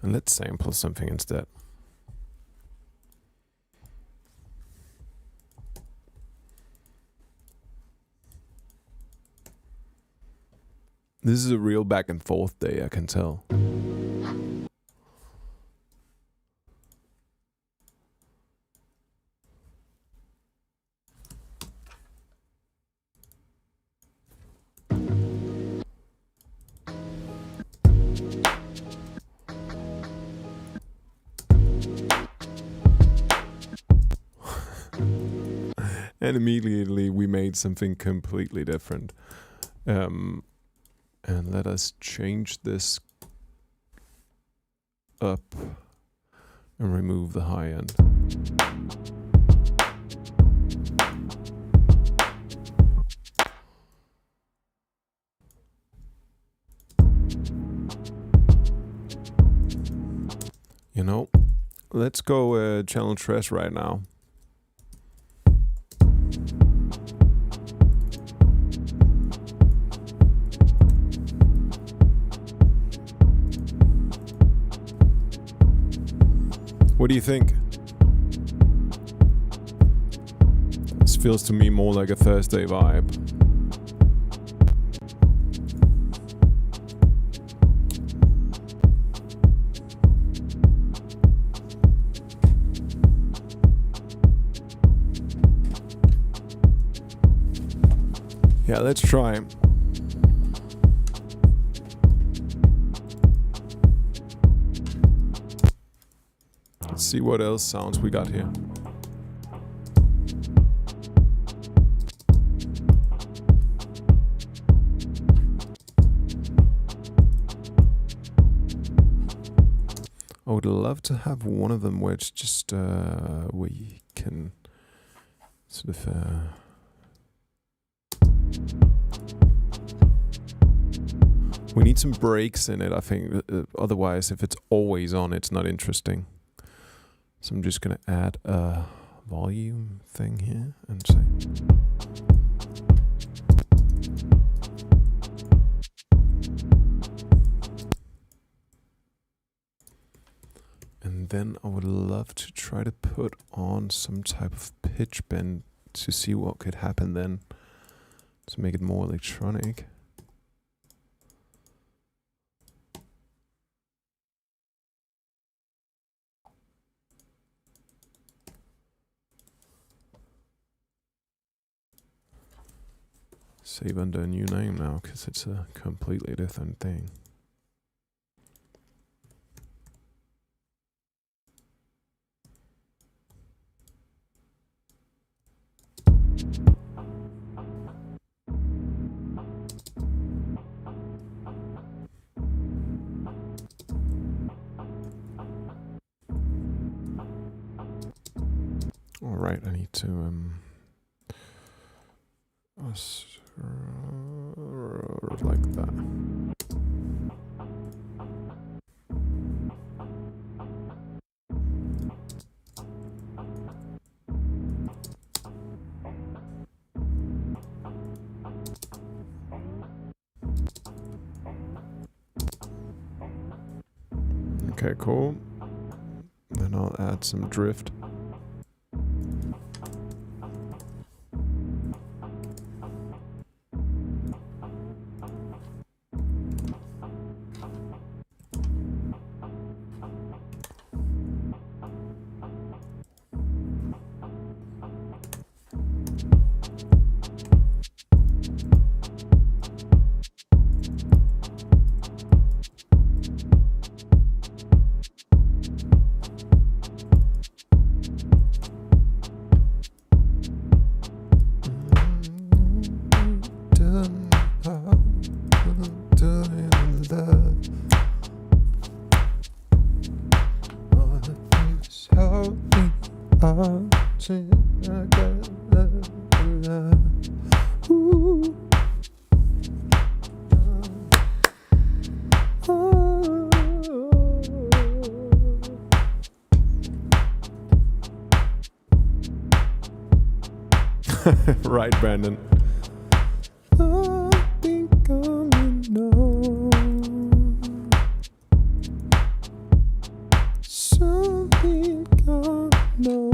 And let's sample something instead. This is a real back and forth day, I can tell. And immediately we made something completely different. And let us change this up and remove the high end. You know, let's go channel Tres right now. What do you think? This feels to me more like a Thursday vibe. Yeah, let's try. Let's see what else sounds we got here. I would love to have one of them where it's just we can sort of we need some breaks in it, I think. Otherwise, if it's always on, it's not interesting. So I'm just going to add a volume thing here and say. And then I would love to try to put on some type of pitch bend to see what could happen then, to make it more electronic. Save under a new name now, because it's a completely different thing. All right, I need to like that. Okay, cool. Then I'll add some drift. Right, Brandon. I think I'm enough. Something I know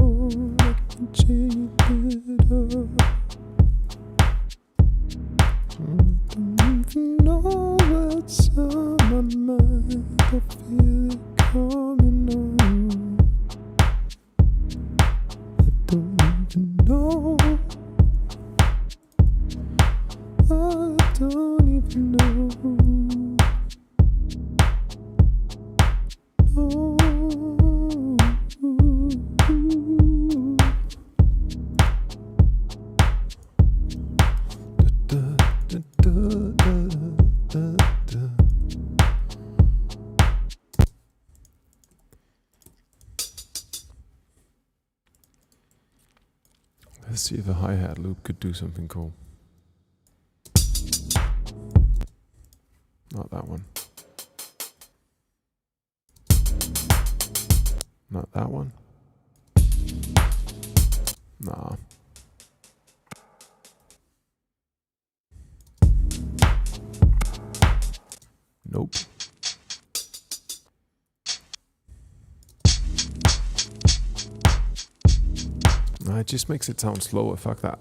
I can change it up. Don't even know what's on my mind. I feel it coming on. I don't even know. I don't even know. No. Let's see if a hi-hat loop could do something cool. Not that one. Not that one. Nah. Nope. No, it just makes it sound slower. Fuck that.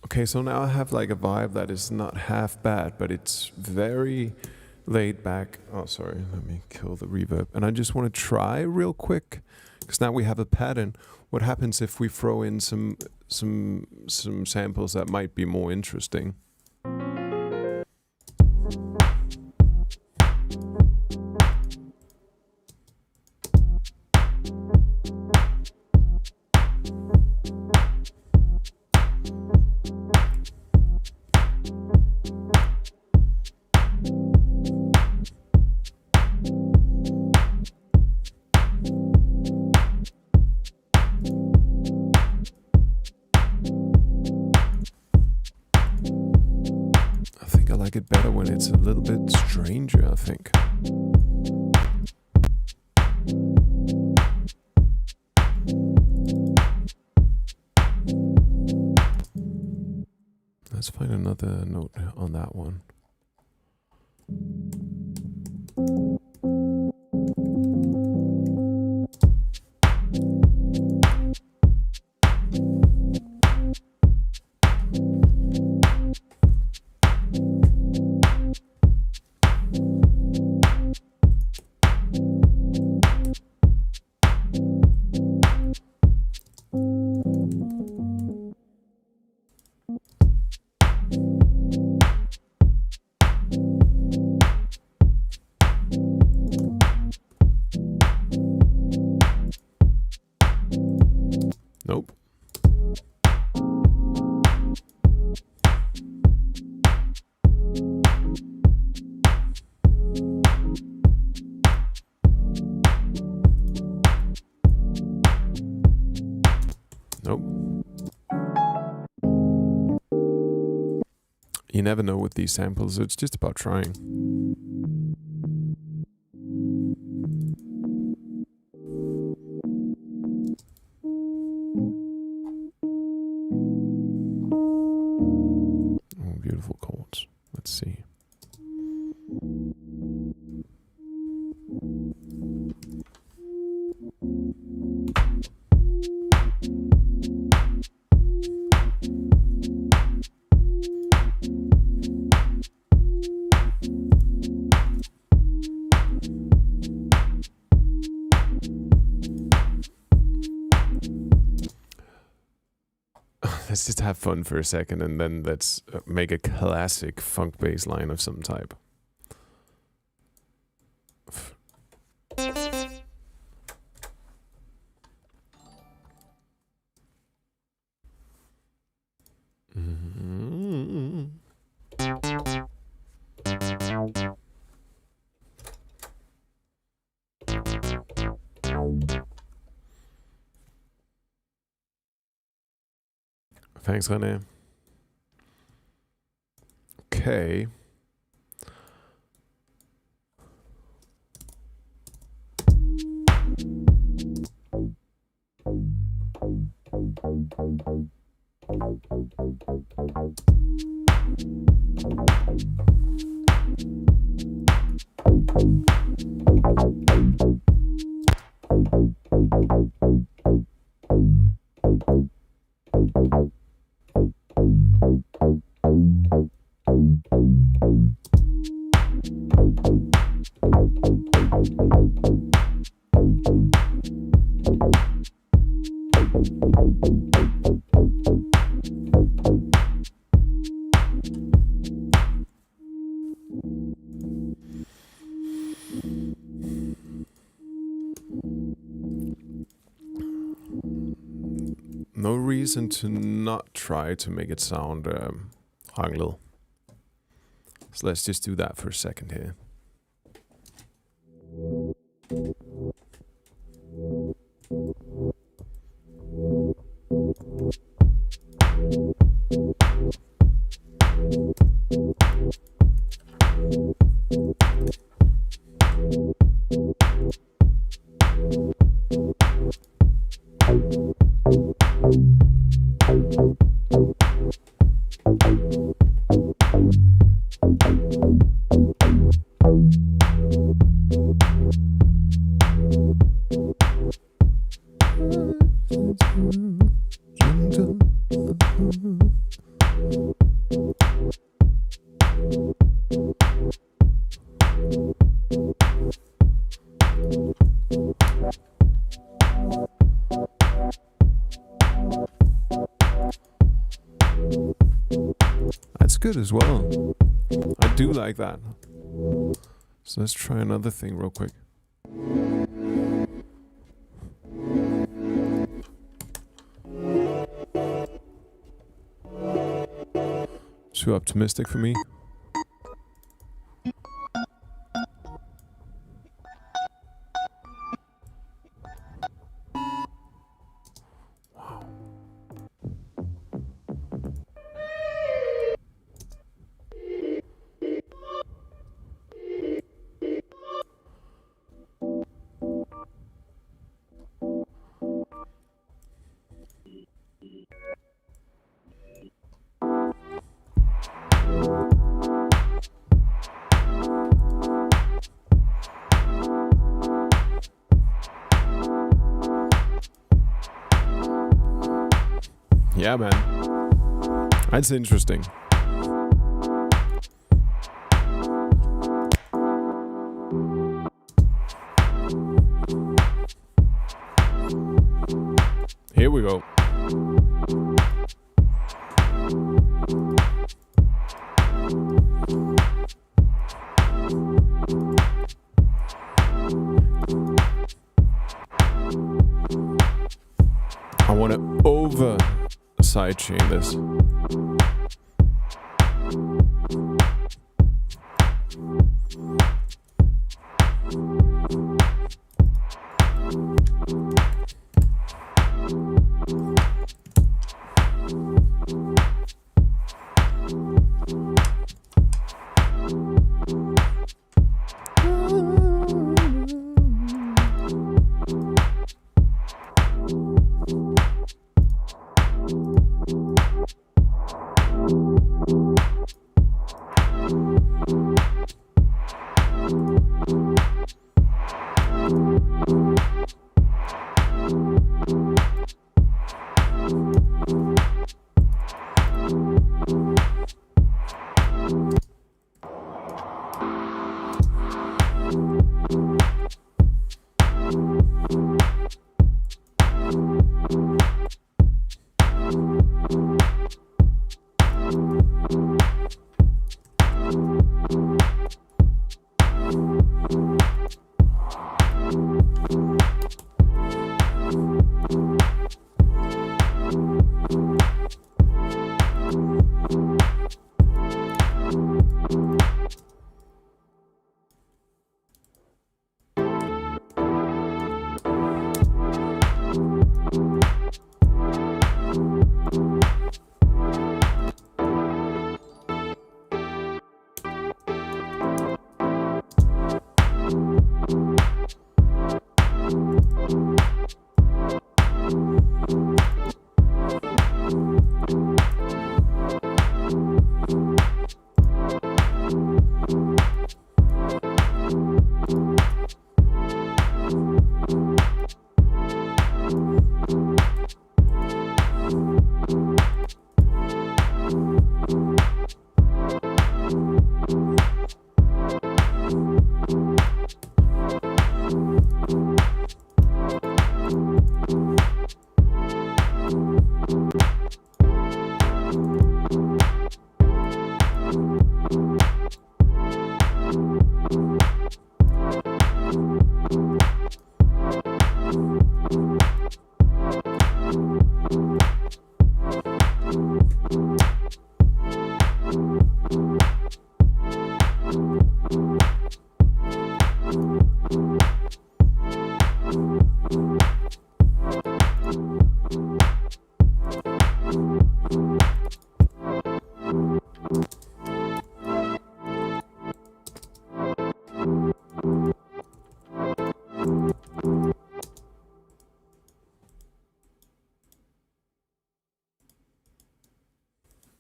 Okay, so now I have like a vibe that is not half bad, but it's very laid back. Oh, sorry, let me kill the reverb. And I just want to try real quick, because now we have a pattern. What happens if we throw in some samples that might be more interesting? I like it better when it's a little bit stranger, I think. Let's find another note on that one. Nope. Nope. You never know with these samples, it's just about trying. Oh, beautiful chords. Let's see. Let's just have fun for a second, and then let's make a classic funk bass line of some type. Thanks, René. Okay. No reason to not try to make it sound angled. So let's just do that for a second here. That's good as well. I do like that. So let's try another thing real quick. Too optimistic for me. Yeah, man. That's interesting. Here we go. I want to over sidechain this.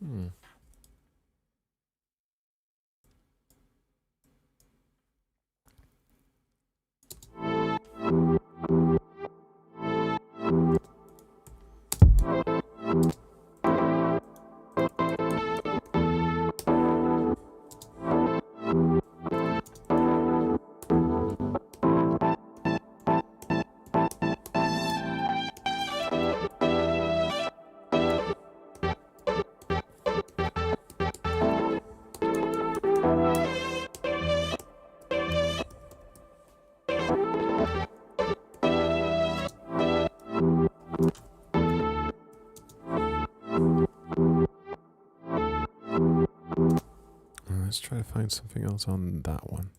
Hmm. Let's try to find something else on that one.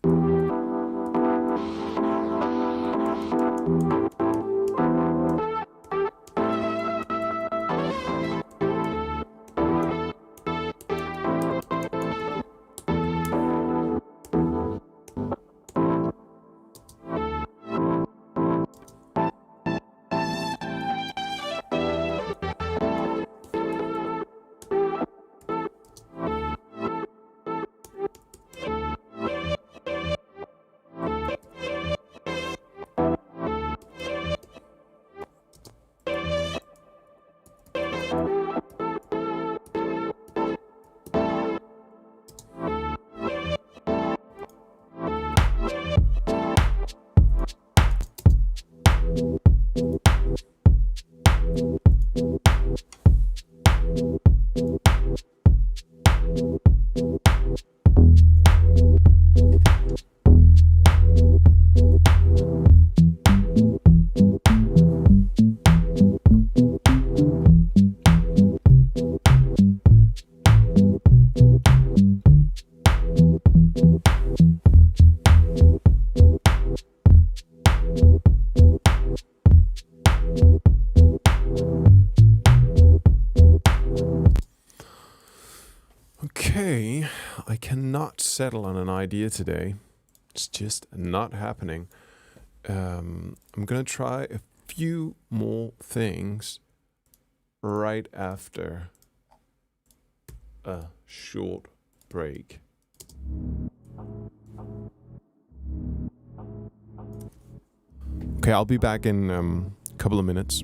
Okay, I cannot settle on an idea today. It's just not happening. I'm gonna try a few more things right after a short break. Okay, I'll be back in a couple of minutes.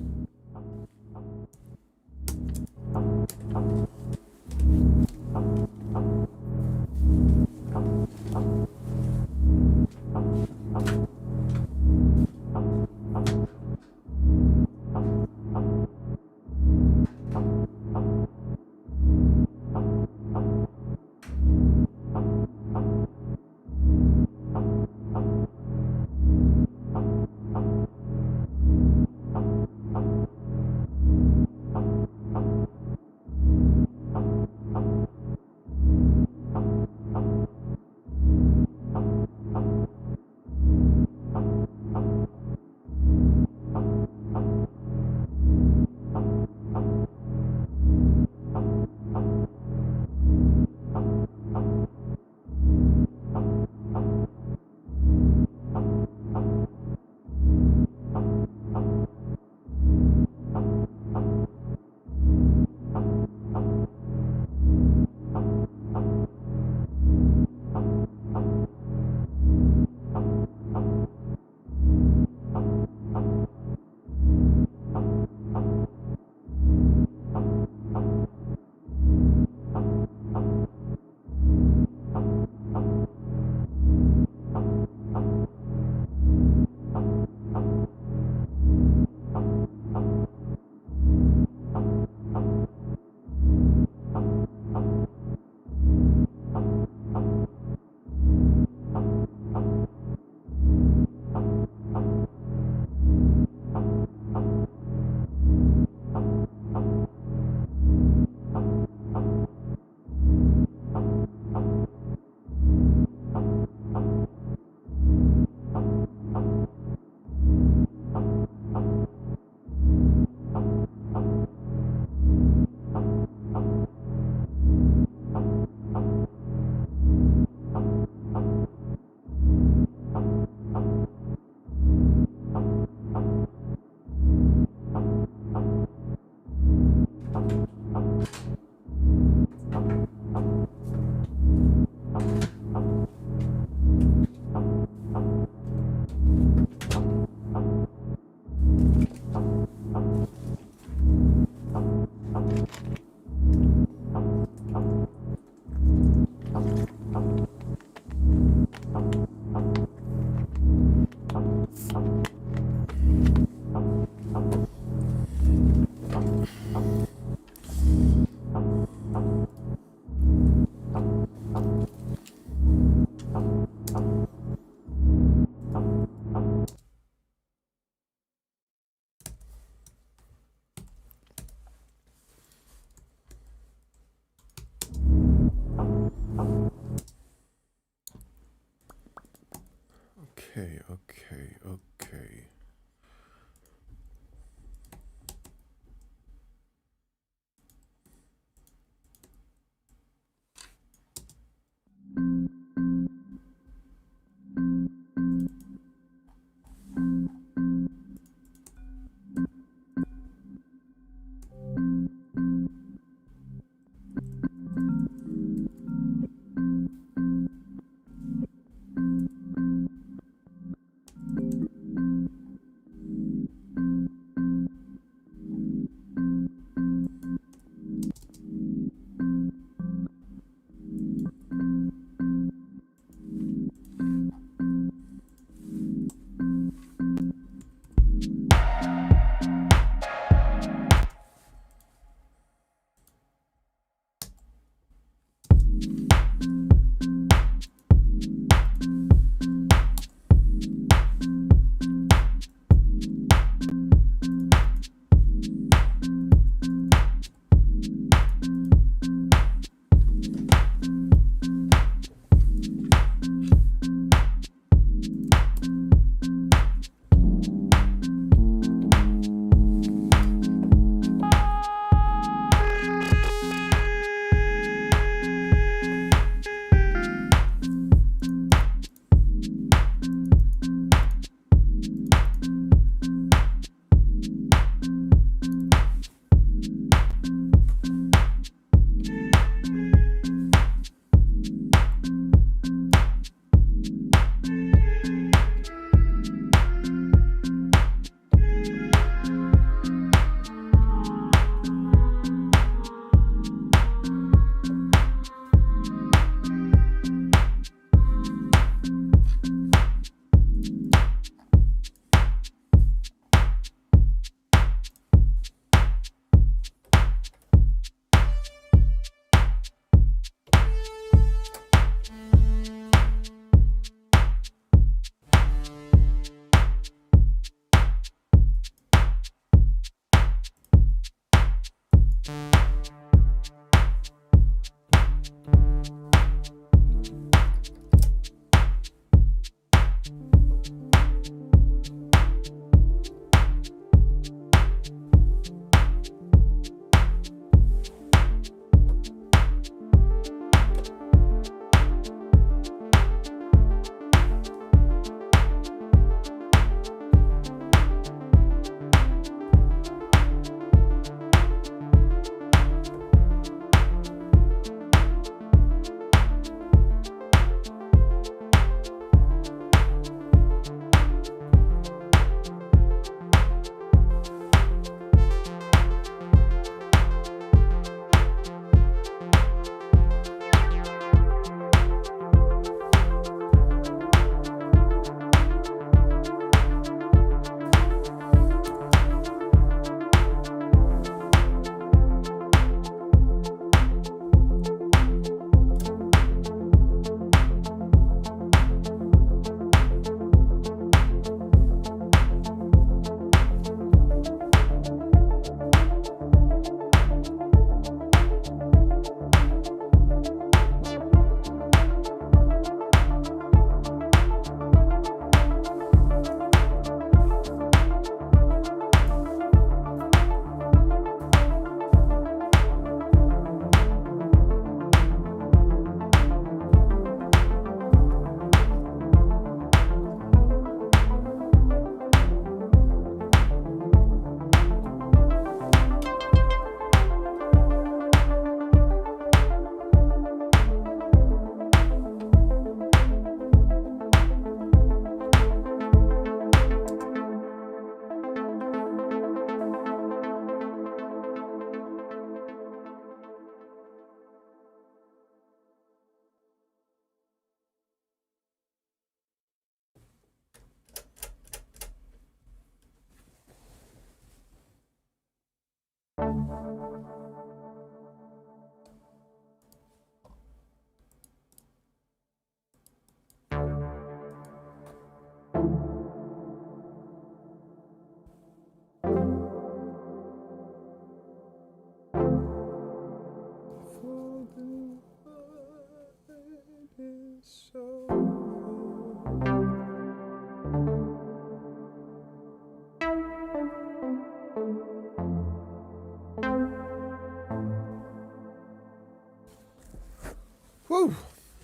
Woo.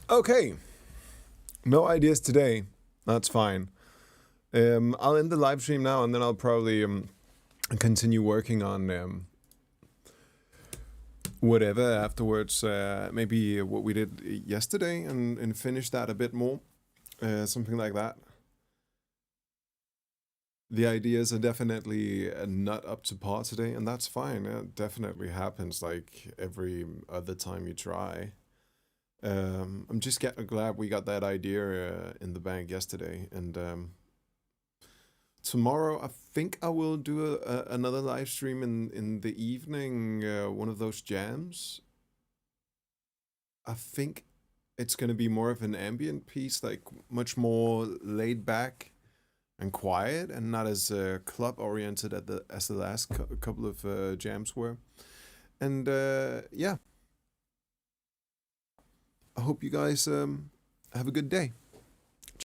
Okay. No ideas today. That's fine. I'll end the live stream now, and then I'll probably continue working on whatever afterwards. Maybe what we did yesterday, and finish that a bit more. Something like that. The ideas are definitely not up to par today, and that's fine. It definitely happens like every other time you try. I'm just glad we got that idea in the bank yesterday, and tomorrow I think I will do another live stream in the evening, one of those jams. I think it's gonna be more of an ambient piece, like much more laid back and quiet, and not as club oriented as the last couple of jams were. And yeah. I hope you guys have a good day.